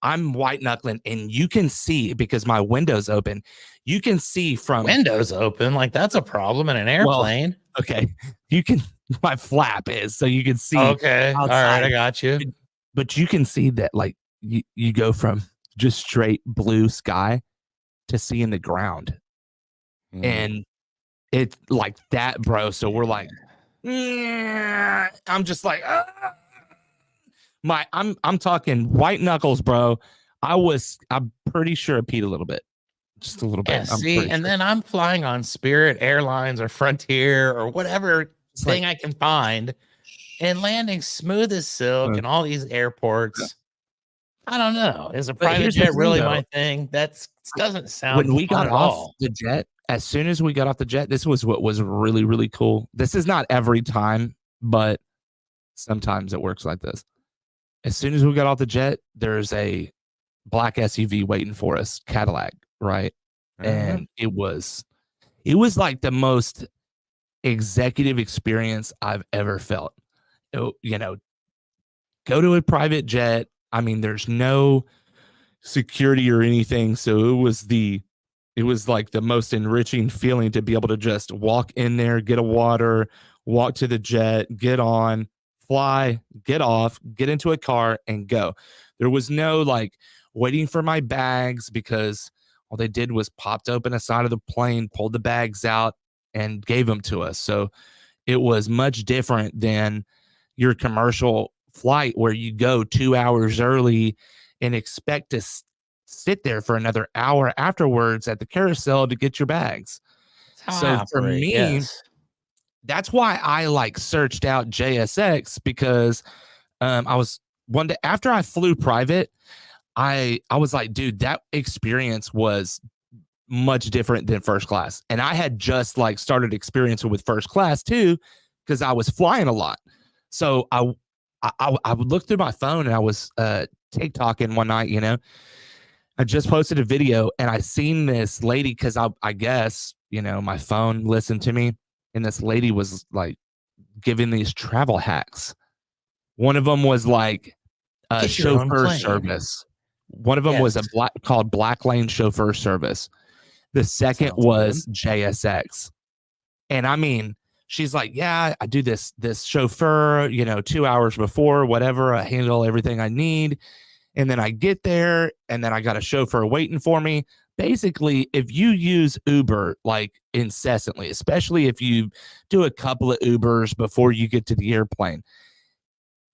I'm white knuckling, and you can see because my window's open. You can see from, Windows open, like that's a problem in an well, airplane. okay, you can, my flap is so you can see Okay. All right, I outside. got you. But you can see that like you go from just straight blue sky to seeing the ground. Mm. And it's like that, bro. So we're like, "Yeah." I'm just like, "Ah." I'm talking white knuckles, bro. I'm pretty sure I peed a little bit. Just a little bit. Yeah, I'm see, pretty and sure. then I'm flying on Spirit Airlines or Frontier or whatever It's thing like, I can find and landing smooth as silk uh, in all these airports. I don't know. Is a but private here's the jet thing really though. my thing? That's doesn't sound When we fun got at off all. the jet, as soon as we got off the jet, this was what was really, really cool. This is not every time, but sometimes it works like this. As soon as we got off the jet, there's a black SUV waiting for us, Cadillac, right? Uh-huh. And it was like the most executive experience I've ever felt. Go to a private jet. I mean, there's no security or anything. So it was like the most enriching feeling to be able to just walk in there, get a water, walk to the jet, get on, fly, get off, get into a car, and go. There was no like waiting for my bags because all they did was popped open a side of the plane, pulled the bags out, and gave them to us. So it was much different than your commercial flight where you go 2 hours early and expect to sit there for another hour afterwards at the carousel to get your bags. That's how I So for operate. me, Yes. that's why I like searched out JSX because I was one day after I flew private, I was like, dude, that experience was much different than first class. And I had just like started experiencing with first class too, because I was flying a lot. So I would look through my phone and I was TikToking one night, you know. I just posted a video and I seen this lady because I guess, you know, my phone listened to me, and this lady was like giving these travel hacks. One of them was like a Get your own chauffeur plane. service. One of them was Yes. a called Black Lane chauffeur service. The second Sounds good. was JSX. And I mean, she's like, yeah, I do this chauffeur, you know, 2 hours before, whatever. I handle everything I need. And then I get there and then I got a chauffeur waiting for me. Basically, if you use Uber like incessantly, especially if you do a couple of Ubers before you get to the airplane,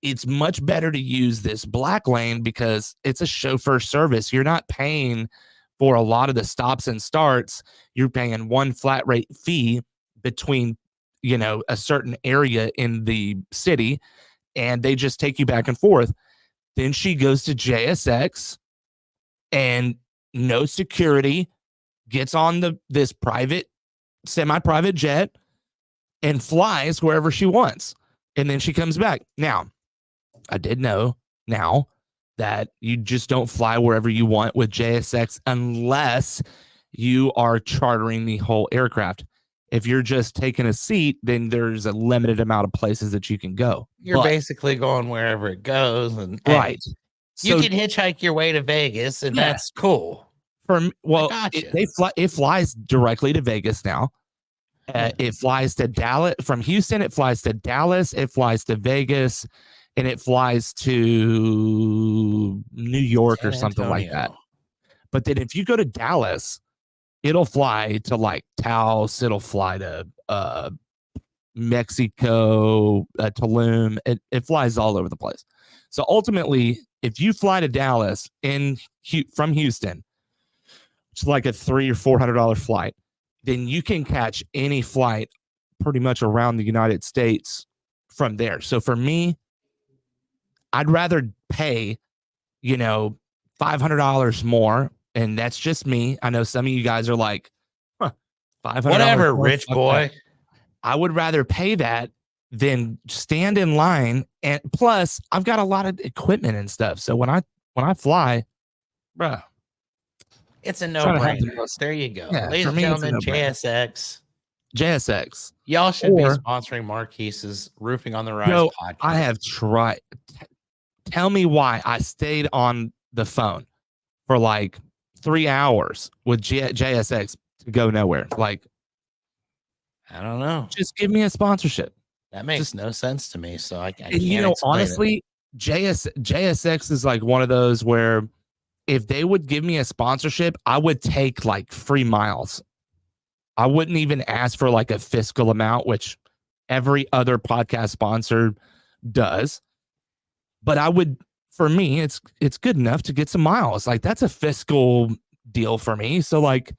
it's much better to use this Black Lane because it's a chauffeur service. You're not paying for a lot of the stops and starts. You're paying one flat rate fee between, you know, a certain area in the city, and they just take you back and forth. Then she goes to JSX and no security, gets on this private, semi-private jet and flies wherever she wants. And then she comes back. Now, I did know now that you just don't fly wherever you want with JSX unless you are chartering the whole aircraft. If you're just taking a seat, then there's a limited amount of places that you can go. You're But basically going wherever it goes, and right. hey, you So can hitchhike your way to Vegas, and yeah, that's cool. I well, got you. it flies directly to Vegas now. Yeah. It flies to Dallas from Houston. It flies to Dallas. It flies to Vegas, and it flies to New York or San something like that. Antonio. But then if you go to Dallas, it'll fly to like Taos. It'll fly to Mexico, Tulum. It flies all over the place. So ultimately, if you fly to Dallas from Houston, which is like a $300 or $400 flight, then you can catch any flight pretty much around the United States from there. So for me, I'd rather pay, you know, $500 more. And that's just me. I know some of you guys are like, huh, $500 Whatever, more. rich Fuck that. boy. I would rather pay that than stand in line. And plus, I've got a lot of equipment and stuff. So when I fly, bruh, It's a try to have the no-brainer. most. There you go. Yeah, Ladies for and me, it's a gentlemen, no-brainer. JSX. JSX. Y'all should be Or, sponsoring Marquise's Roofing on the Rise yo, podcast. I have tried. Tell me why I stayed on the phone for like 3 hours with JSX to go nowhere. Like, I don't know. just give me a sponsorship. That makes Just, no sense to me, so I and can't you know, explain it. honestly, JSX is like one of those where if they would give me a sponsorship, I would take like free miles. I wouldn't even ask for like a fiscal amount, which every other podcast sponsor does. But I would, for me, it's good enough to get some miles. Like that's a fiscal deal for me. So like,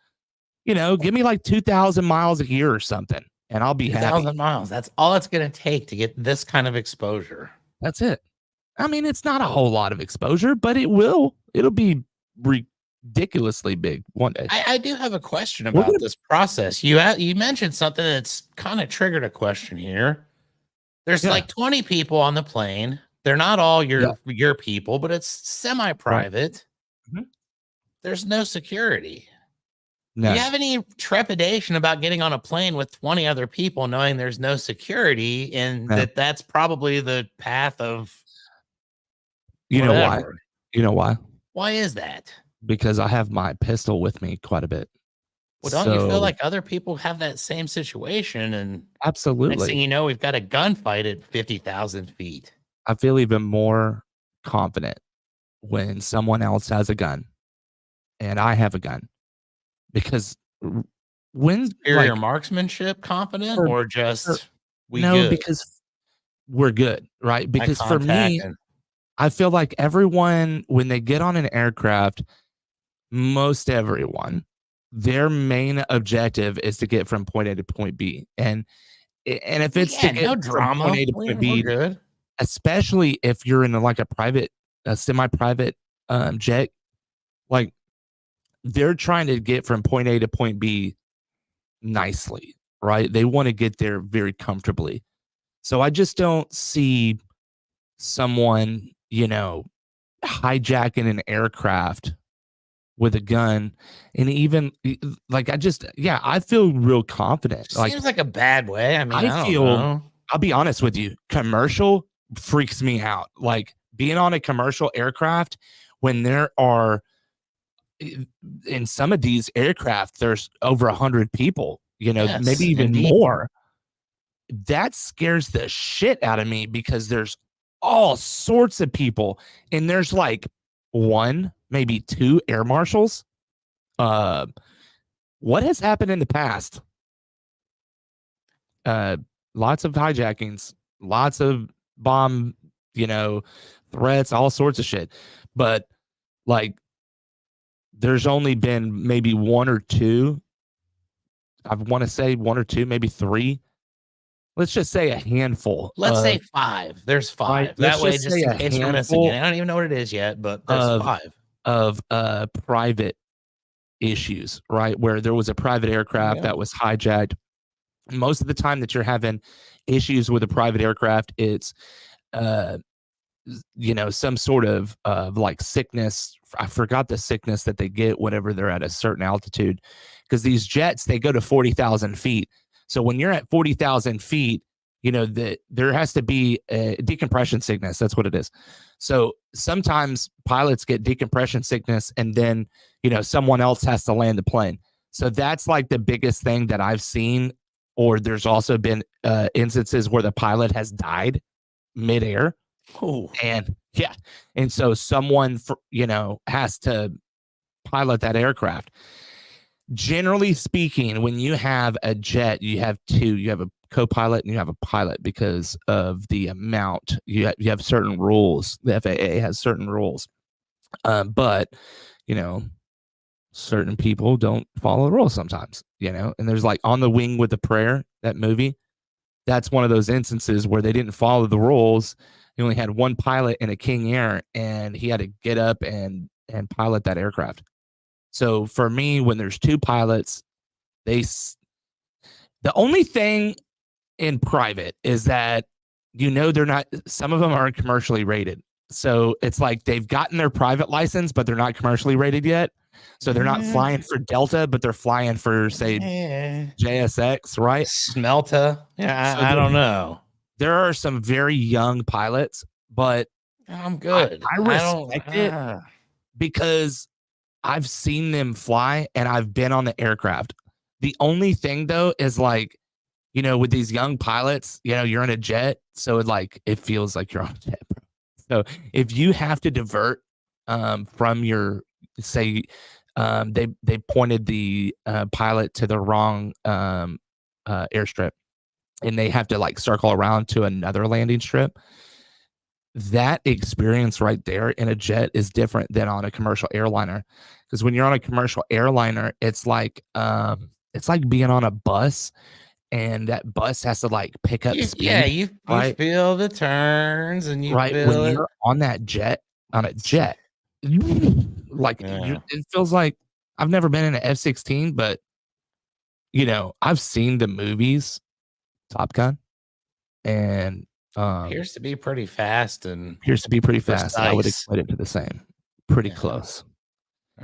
you know, give me like 2,000 miles a year or something, and I'll be happy. 2,000 miles. That's all it's going to take to get this kind of exposure. That's it. I mean, it's not a whole lot of exposure, but it'll be ridiculously big one day. I do have a question about this process. You mentioned something that's kind of triggered a question here. There's like 20 people on the plane. They're not all your people, but it's semi-private. Right. There's no security. No. Do you have any trepidation about getting on a plane with 20 other people, knowing there's no security and that's probably the path of you whatever. know why? You know why? Why is that? because I have my pistol with me quite a bit. Well, don't you feel So like other people have that same situation? And next thing absolutely. you know, we've got a gunfight at 50,000 feet. I feel even more confident when someone else has a gun and I have a gun because when Superior marksmanship confident for, or for just we no, good? because we're good, right? Eye Because for contact me, and I feel like everyone, when they get on an aircraft, most everyone, their main objective is to get from point A to point B. And if it's to yeah, get no from point drama. A to point We're B, good. especially if you're in like a semi-private jet, like they're trying to get from point A to point B nicely, right? They want to get there very comfortably. So I just don't see someone, hijacking an aircraft with a gun. And even like yeah, I feel real confident. Like Seems like a bad way. I mean, I I don't feel, know. I'll be honest with you, commercial freaks me out. Like being on a commercial aircraft when there are in some of these aircraft, there's over 100 people, maybe Yes, even indeed. more. That scares the shit out of me because there's all sorts of people and there's like one, maybe two air marshals. Uh, what has happened in the past? Uh, Lots of hijackings, lots of bomb, you know, threats, all sorts of shit. But like, there's only been maybe one or two. I want to say one or two, maybe three. Let's just say a handful Let's say of, 5. There's right. 5. Let's That way, just say just in a case we're missing it. handful I don't even know what it is yet, but there's of 5. private issues, right? Where there was a private aircraft Yeah. that was hijacked. Most of the time that you're having issues with a private aircraft, it's uh some sort of like sickness. I forgot the sickness that they get whenever they're at a certain altitude, because these jets, they go to 40,000 feet. So when you're at 40,000 feet, that there has to be a decompression sickness. That's what it is. So sometimes pilots get decompression sickness and then someone else has to land the plane. So that's like the biggest thing that I've seen. Or there's also been instances where the pilot has died midair. Oh, And yeah, and so someone has to pilot that aircraft. Generally speaking, when you have a jet, you have two. You have a co-pilot and you have a pilot because of the amount. You have certain rules. The FAA has certain rules, but you know certain people don't follow the rules sometimes. And there's like On the Wing with a Prayer, that movie. That's one of those instances where they didn't follow the rules. He only had one pilot in a King Air, and he had to get up and pilot that aircraft. So for me, when there's two pilots, they the only thing in private is that they're not. Some of them aren't commercially rated, so it's like they've gotten their private license, but they're not commercially rated yet. So they're not yeah. flying for Delta, but they're flying for say Yeah. JSX, right? Smelta. Yeah, So I don't know. there are some very young pilots, but I'm I, good. I I don't. respect it because I've seen them fly and I've been on the aircraft. The only thing though is like, with these young pilots, you're in a jet. So it feels like you're on a jet, bro. So if you have to divert from your, say, they pointed the pilot to the wrong airstrip and they have to like circle around to another landing strip. That experience right there in a jet is different than on a commercial airliner, because when you're on a commercial airliner, it's like being on a bus and that bus has to like pick up Yeah, speed, you right? feel the turns and you Right, when feel it. you're on that jet, on a jet, like Yeah. it feels like I've never been in an F-16, but I've seen the movies Top Gun, and Appears to be pretty fast and appears to be pretty fast. I would precise. equate it to the same. Pretty Yeah. close.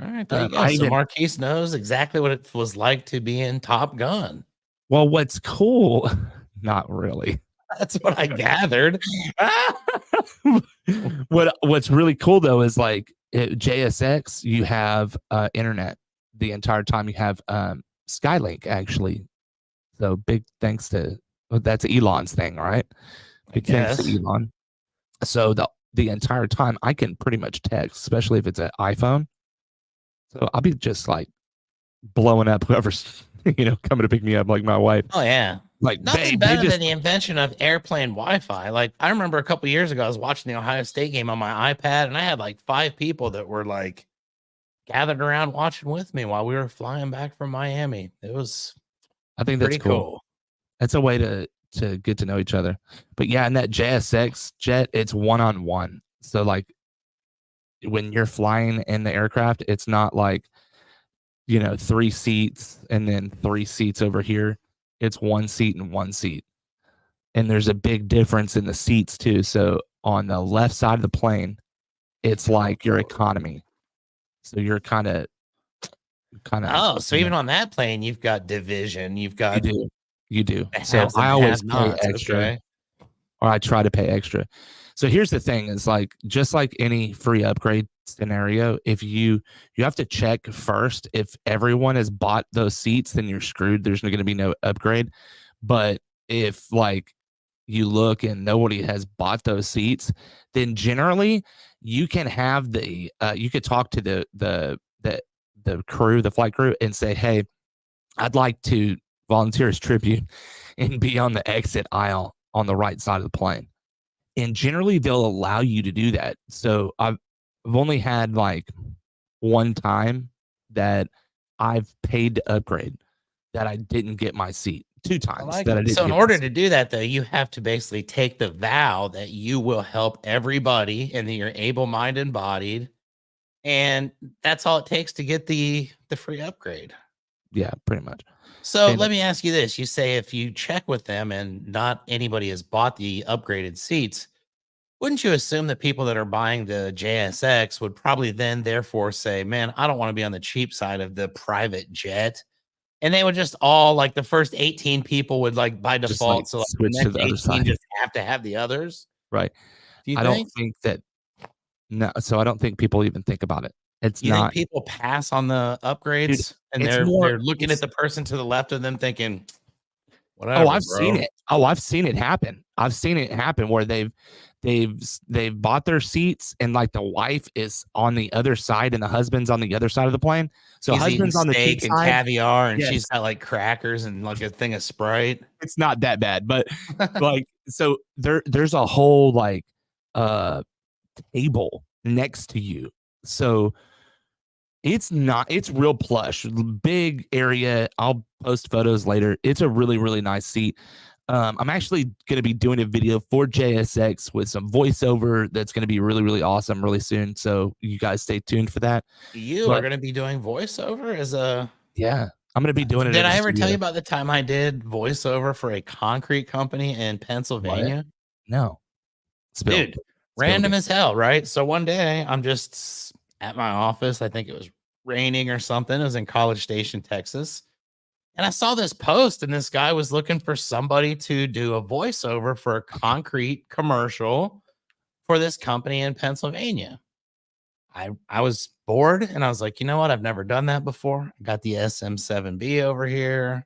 All right, there you go. I So even Marquise knows exactly what it was like to be in Top Gun. Well, what's cool, not really. That's what I gathered. What's really cool though is like JSX, you have internet the entire time. You have Skylink actually. So big thanks to that's Elon's thing, right? I Big thanks to guess. Elon. So the entire time I can pretty much text, especially if it's an iPhone. So I'll be just like blowing up whoever's coming to pick me up, like my wife. Oh yeah. Like, Nothing babe, they better than just the invention of airplane Wi-Fi. Like I remember a couple years ago, I was watching the Ohio State game on my iPad, and I had like 5 people that were like gathered around watching with me while we were flying back from Miami. It was I think that's pretty cool. cool. That's a way to get to know each other. But yeah, and that JSX jet, it's one-on-one. So like when you're flying in the aircraft, it's not like 3 seats and then 3 seats over here. It's 1 seat and 1 seat. And there's a big difference in the seats too. So on the left side of the plane, it's like your economy. So you're kind of Oh, so even on that plane, you've got division, you've you got do. You do. the So haves and I the always pay have-nots. extra, Okay. or I try to pay extra. So here's the thing is like just like any free upgrade scenario, if you have to check first if everyone has bought those seats, then you're screwed. There's going to be no upgrade. But if like you look and nobody has bought those seats, then generally you can have you could talk to the crew, the flight crew, and say, hey, I'd like to volunteer as tribute and be on the exit aisle on the right side of the plane. And generally they'll allow you to do that. So I've only had like one time that I've paid to upgrade that I didn't get my seat. Two I times like that I it. didn't So in get my order seat. to do that, though, you have to basically take the vow that you will help everybody and that you're able-minded bodied. And that's all it takes to get the free upgrade. Yeah, pretty much. So And let me ask you this. You say if you check with them and not anybody has bought the upgraded seats, wouldn't you assume that people that are buying the JSX would probably then therefore say, man, I don't want to be on the cheap side of the private jet? And they would just all like the first 18 people would like by just like default. So like the switch to next the other 18 side. just have to have the others. Right. Do you I don't think? think that no, so I don't think people even think about it. It's You think not, people pass on the dude, upgrades and it's they're more looking at it's the person to the left of them thinking, oh, whatever, I've seen bro. it. Oh, I've seen it happen. I've seen it happen where they've bought their seats and like the wife is on the other side and the husband's on the other side of the plane. So He's eating husband's on the cheap steak and side. caviar and she's Yes, got like crackers and like a thing of Sprite. it's not that bad, but like so there's a whole like uh table next to you. So it's real plush, big area. I'll post photos later. It's a really, really nice seat. I'm actually going to be doing a video for JSX with some voiceover that's going to be really, really awesome really soon. So you guys stay tuned for that. You are But going to be doing voiceover as a. yeah, I'm going to be doing it Did in the I ever tell you studio. about the time I did voiceover for a concrete company in What? Pennsylvania? No. Spill. Dude, Spill random me. as hell, right? So one day I'm just at my office. I think it was raining or something. It was in College Station, Texas. And I saw this post, and this guy was looking for somebody to do a voiceover for a concrete commercial for this company in Pennsylvania. I was bored and I was like, you know what? I've never done that before. I got the SM7B over here.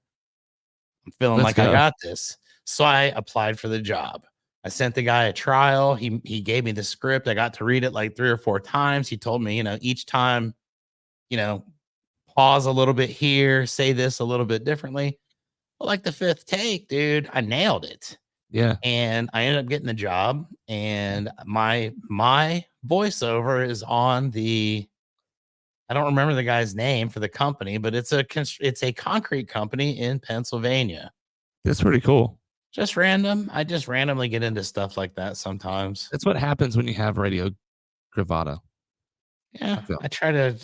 I'm feeling Let's like I go. got this. So I applied for the job. I sent the guy a trial. He gave me the script. I got to read it like 3 or 4 times. He told me, each time, you know, pause a little bit here, say this a little bit differently. Well, like the 5th take, dude, I nailed it. Yeah. And I ended up getting the job. And my voiceover is on the I don't remember the guy's name for the company, but it's a concrete company in Pennsylvania. That's pretty cool. Just random. I just randomly get into stuff like that sometimes. That's what happens when you have radio gravata. Yeah, I feel. I try to.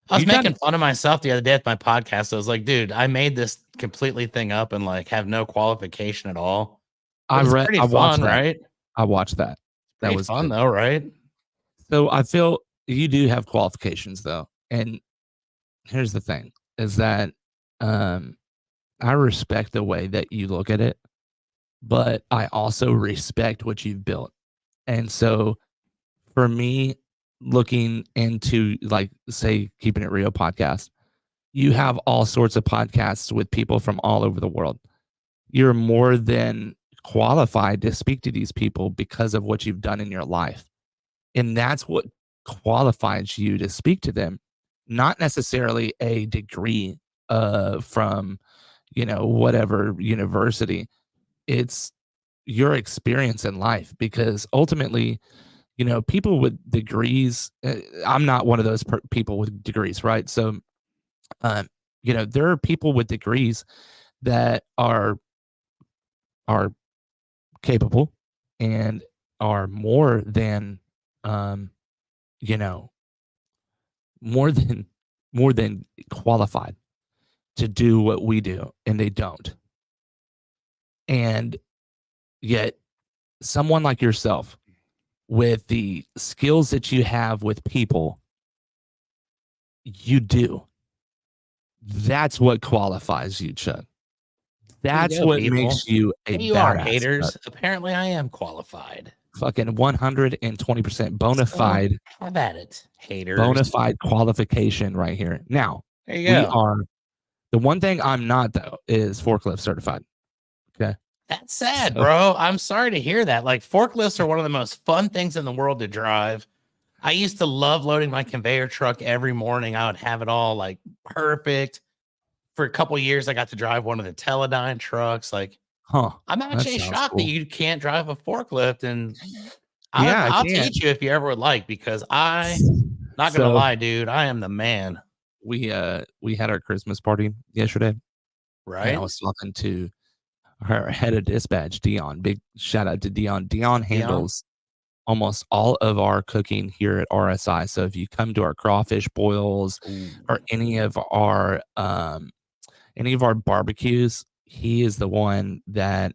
I was You got making fun of myself the other day at my podcast. I was like, dude, I made this completely thing up and like have no qualification at all. But it's pretty I watched fun, that. right? I watched that. That Pretty was fun good. though, right? So I feel you do have qualifications though. And here's the thing is that um I respect the way that you look at it. but I also respect what you've built. And so for me, looking into like say Keeping It Rio podcast, you have all sorts of podcasts with people from all over the world. You're more than qualified to speak to these people because of what you've done in your life. And that's what qualifies you to speak to them, not necessarily a degree from, whatever university. It's your experience in life because ultimately, people with degrees, I'm not one of those people with degrees, right? So, um, there are people with degrees that are capable and are more than, um, you know, more than more than qualified to do what we do, and they don't. And yet, someone like yourself, with the skills that you have with people, you do. That's what qualifies you, Chuck. There you That's go, what people. makes you a There you are, badass, Chuck. haters. Apparently, I am qualified. Fucking 120% So have at it, haters. bona fide qualification right here. Now, There you we go. are the one thing I'm not though is forklift certified. Okay. That's sad, So, bro. I'm sorry to hear that. Like forklifts are one of the most fun things in the world to drive. I used to love loading my conveyor truck every morning. I would have it all like perfect. For a couple years, I got to drive one of the Teledyne trucks. Like, huh. I'm That actually sounds shocked that cool. you can't drive a forklift, and Yeah, I I'll can. teach you if you ever would like, because not gonna So lie, dude, I am the man, we had our Christmas party yesterday, and I right? was talking to our head of dispatch, Dion. Big shout out to Dion. Dion Dion. handles almost all of our cooking here at RSI. So if you come to our crawfish boils Ooh. or any of our barbecues, he is the one that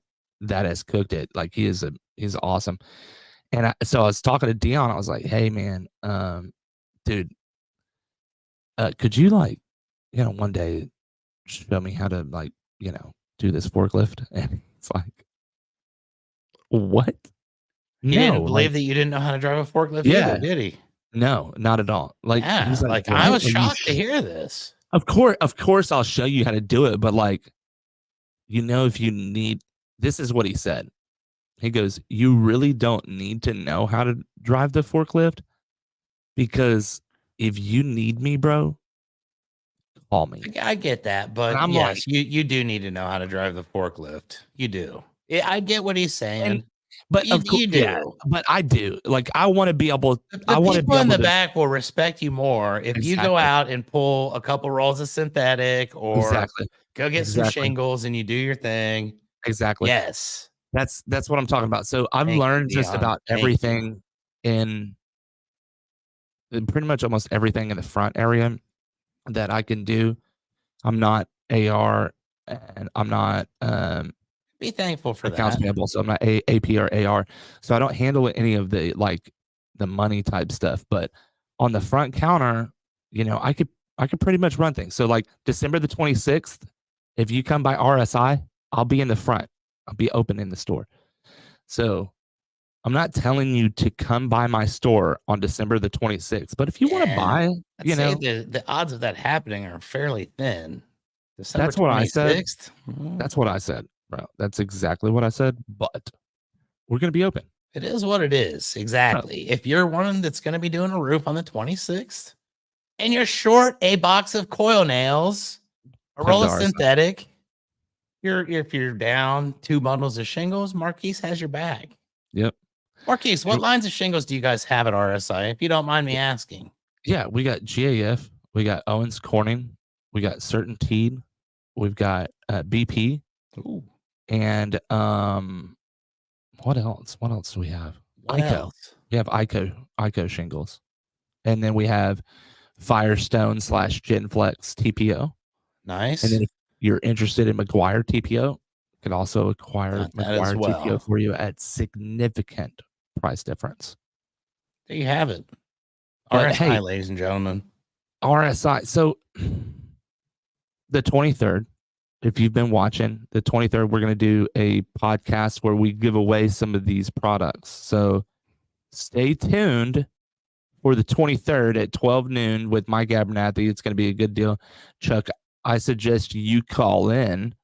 has cooked it. Like he's awesome. And so I was talking to Dion. I was like, "Hey man, dude, could you like, one day show me how to like, do this forklift?" And it's like, "What? He didn't No, like, believe that you didn't know how to drive a forklift either, yeah, did he? no, not at all." Like Yeah, he's like, like, "What? I was Are you shocked to hear this. Of course I'll show you how to do it, but like, if you need." This is what he said. He goes, "You really don't need to know how to drive the forklift because if you need me, bro, call me." I get that, And but I'm like, yes, you do need to know how to drive the forklift. You do. Yeah, I get what he's and saying. but You of course, you yeah, do. but I do. Like, I wanna be able The I wanna people be in able the to. back will respect you more if you go Exactly, out and pull a couple rolls of synthetic or exactly, go get some exactly, shingles and you do your thing. exactly. Yes. That's what I'm talking about. So, I've Thank you, learned just Dion. about Thank you. everything in pretty much almost everything in the front area that I can do. I'm not AR, and I'm not, Be thankful for accounts that. payable, so I'm not AP or AR. So I don't handle any of the like the money type stuff. But on the front counter, I could pretty much run things. So like December the 26th, if you come by RSI, I'll be in the front. I'll be open in the store. So I'm not telling you to come by my store on December the 26th, but if you want to Yeah. buy, I'd say the odds of that happening are fairly thin. December that's what I said. 26th? Mm, That's what I said, bro. That's exactly what I said. But we're gonna be open. it is what it is. So Exactly. If you're one that's going to be doing a roof on the 26th and you're short a box of coil nails, a come roll to of RSI. synthetic, if you're down 2 bundles of shingles, Marquise has your bag. Yep. Marquise, what lines of shingles do you guys have at RSI, if you don't mind me asking? Yeah, we got GAF, we got Owens Corning, we got Certainteed, we've got BP, Ooh, and what else? What else do we have? what ICO. else? We have ICO shingles, and then we have Firestone slash Genflex TPO. And then Nice. if you're interested in McGuire TPO, you can also acquire Got that as McGuire TPO well. for you at significant price difference. There you have it. But RSI, hey, ladies and gentlemen. RSI. So the 23rd. if you've been watching, the 23rd, we're going to do a podcast where we give away some of these products. So stay tuned for the 23rd at 12 noon with Mike Abernathy. It's going to be a good deal. Chuck, I suggest you call in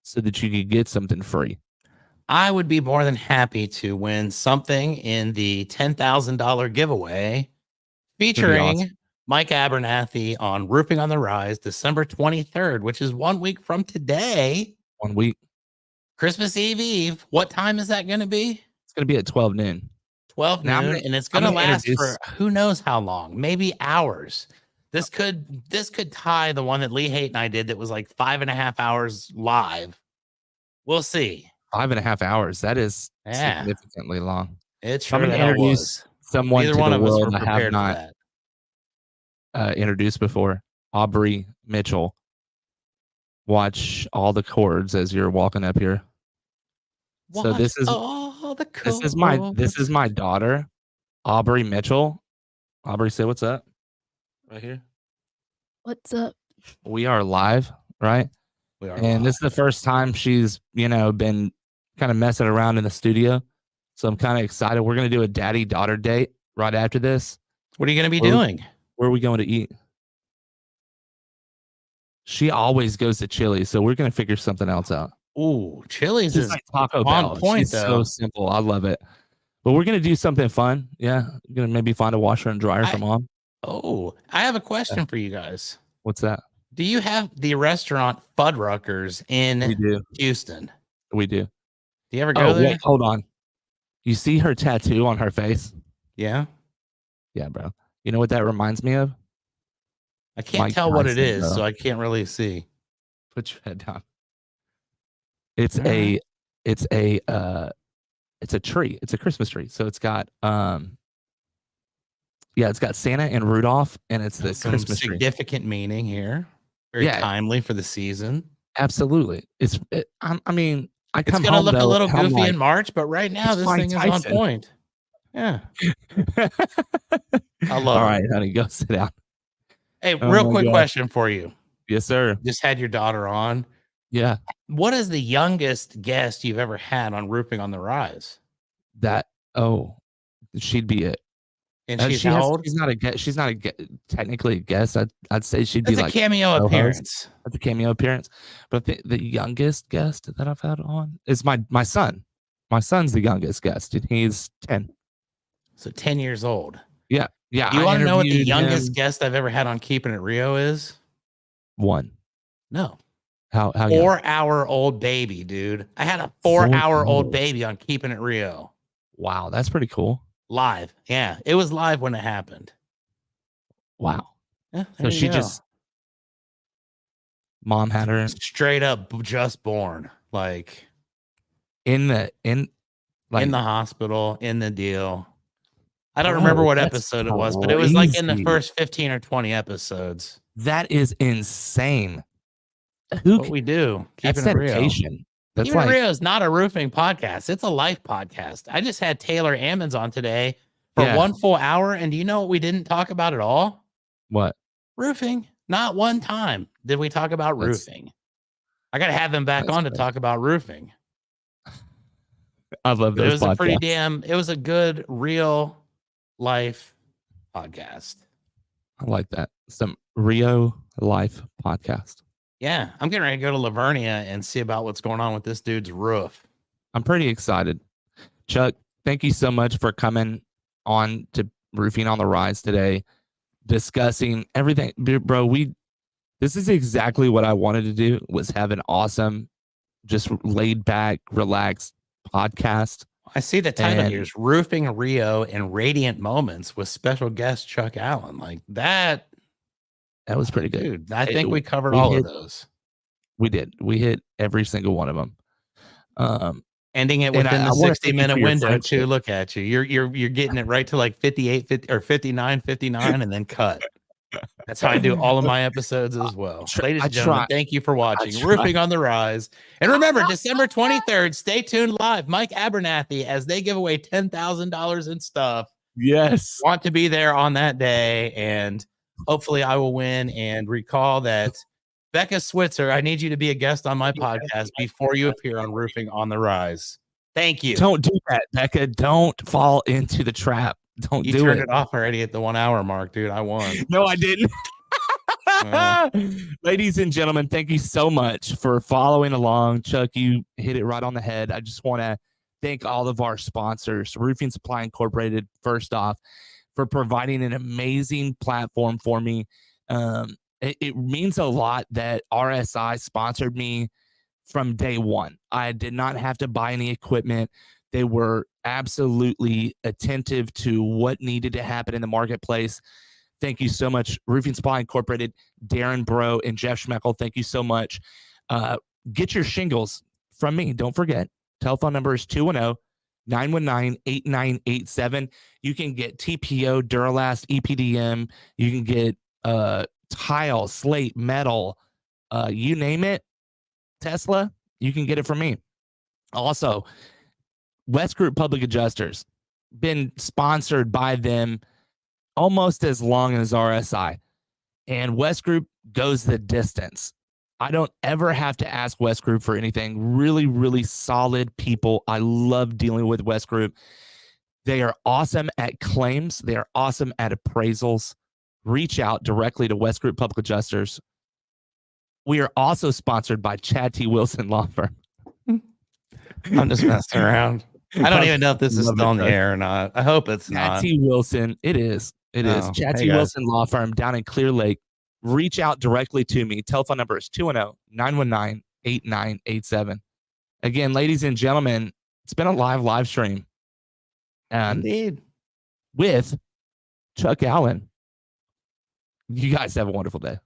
so that you can get something free. I would be more than happy to win something in the $10,000 giveaway featuring awesome. Mike Abernathy on Roofing on the Rise, December 23rd, which is 1 week from today. 1 week. Christmas Eve. What time is that going to be? It's going to be at 12 noon. 12 Now noon, and it's going to last for who knows how long, maybe hours. This could tie the one that Lee Haight and I did that was like 5.5 hours live. We'll see. 5.5 hours. That is significantly long. It sure I'm going to introduce someone Neither to one the of us were world I have prepared for not introduced before. Aubrey Mitchell. Watch all the chords as you're walking up here. So this is my daughter, Aubrey Mitchell. Aubrey, say what's up. Right here. What's up? We are live, right? We are and live. This is the first time she's, been kind of messing around in the studio. So I'm kind of excited. We're going to do a daddy-daughter date right after this. What are you going to be doing? Where are we going to eat? She always goes to Chili's, so we're going to figure something else out. Ooh, Chili's is like Taco on Bell. point, She's though. so simple. I love it. But we're going to do something fun. Yeah. We're going to maybe find a washer and dryer for mom. Oh, I have a question for you guys. What's that? Do you have the restaurant Fuddruckers in Houston? We do. Do you ever go there? Wait, hold on. You see her tattoo on her face? Yeah. Yeah, bro. You know what that reminds me of? I can't tell what it is, so I can't really see. Put your head down. It's a tree. It's a Christmas tree. So it's got it's got Santa and Rudolph, and it's the Christmas tree. Significant meaning here. Very timely for the season. Absolutely. It's gonna look a little goofy in March, but right now this thing is on point. Yeah. I love it. All right, honey, go sit down. Hey, real quick question for you. Yes, sir. Just had your daughter on. Yeah. What is the youngest guest you've ever had on Roofing on the Rise? She'd be it. And she's how old? She's not a guest. She's not technically a guest. I'd say she'd be like a cameo appearance. That's a cameo appearance. But the youngest guest that I've had on is my son. My son's the youngest guest, and he's 10. So 10 years old. Yeah. Yeah. Do you want to know what the youngest guest I've ever had on Keeping It Rio is? 1. No. How 4-hour-old baby, dude. I had a 4-hour-old baby on Keeping It Rio. Wow, that's pretty cool. Live. Yeah. It was live when it happened. Wow. Yeah, so she mom had her straight up just born. Like in the hospital, in the deal. I don't remember what episode it was, but it was like in the first 15 or 20 episodes. That is insane. What we do. Keeping It Rio. That's Keeping It Rio is not a roofing podcast. It's a life podcast. I just had Taylor Ammons on today for 1 full hour. And do you know what we didn't talk about at all? What? Roofing. Not one time did we talk about roofing. I got to have him back on to talk about roofing. I love those podcasts. It was a good, real life podcast. I like that. Some Rio life podcast. Yeah, I'm getting ready to go to Lavernia and see about what's going on with this dude's roof. I'm pretty excited. Chuck, thank you so much for coming on to Roofing on the Rise today, discussing everything. Bro, this is exactly what I wanted to do, was have an awesome, just laid back, relaxed podcast. I see the title here is Roofing Rio and Radiant Moments with special guest Chuck Allen. Like that. That was pretty good. Dude, I think we covered all of those. We did. We hit every single one of them. Ending it within the 60-minute window too. Look at you. You're getting it right to like 58, or 59, and then cut. That's how I do all of my episodes as well. Ladies and gentlemen, thank you for watching Roofing on the Rise. And remember, December 23rd, stay tuned live. Mike Abernathy, as they give away $10,000 in stuff. Yes. Want to be there on that day. And hopefully I will win and recall that Becca Switzer, I need you to be a guest on my podcast before you appear on Roofing on the Rise. Thank you. Don't do that, Becca. Don't fall into the trap. Don't You do turned it. it off already at the 1 hour mark, dude. I won. No, I didn't. Well. Ladies and gentlemen, thank you so much for following along. Chuck, you hit it right on the head. I just want to thank all of our sponsors, Roofing Supply Incorporated, first off, for providing an amazing platform for me. It means a lot that RSI sponsored me from day one. I did not have to buy any equipment. They were absolutely attentive to what needed to happen in the marketplace. Thank you so much, Roofing Supply Incorporated, Darren Bro, and Jeff Schmeckel. Thank you so much. Get your shingles from me. Don't forget, telephone number is 210-919-8987. You can get TPO, Duralast, EPDM. You can get tile, slate, metal, you name it. Tesla, you can get it from me. Also, West Group Public Adjusters, been sponsored by them almost as long as RSI. And West Group goes the distance. I don't ever have to ask West Group for anything. Really, really solid people. I love dealing with West Group. They are awesome at claims. They are awesome at appraisals. Reach out directly to West Group Public Adjusters. We are also sponsored by Chad T. Wilson Law Firm. I'm just messing around. I don't even know if this is still on the air or not. I hope it's not. Chad T. Wilson. It is. It is. Chad T. Wilson Law Firm down in Clear Lake. Reach out directly to me. Telephone number is 210-919-8987. Again, ladies and gentlemen, it's been a live stream. Indeed. With Chuck Allen. You guys have a wonderful day.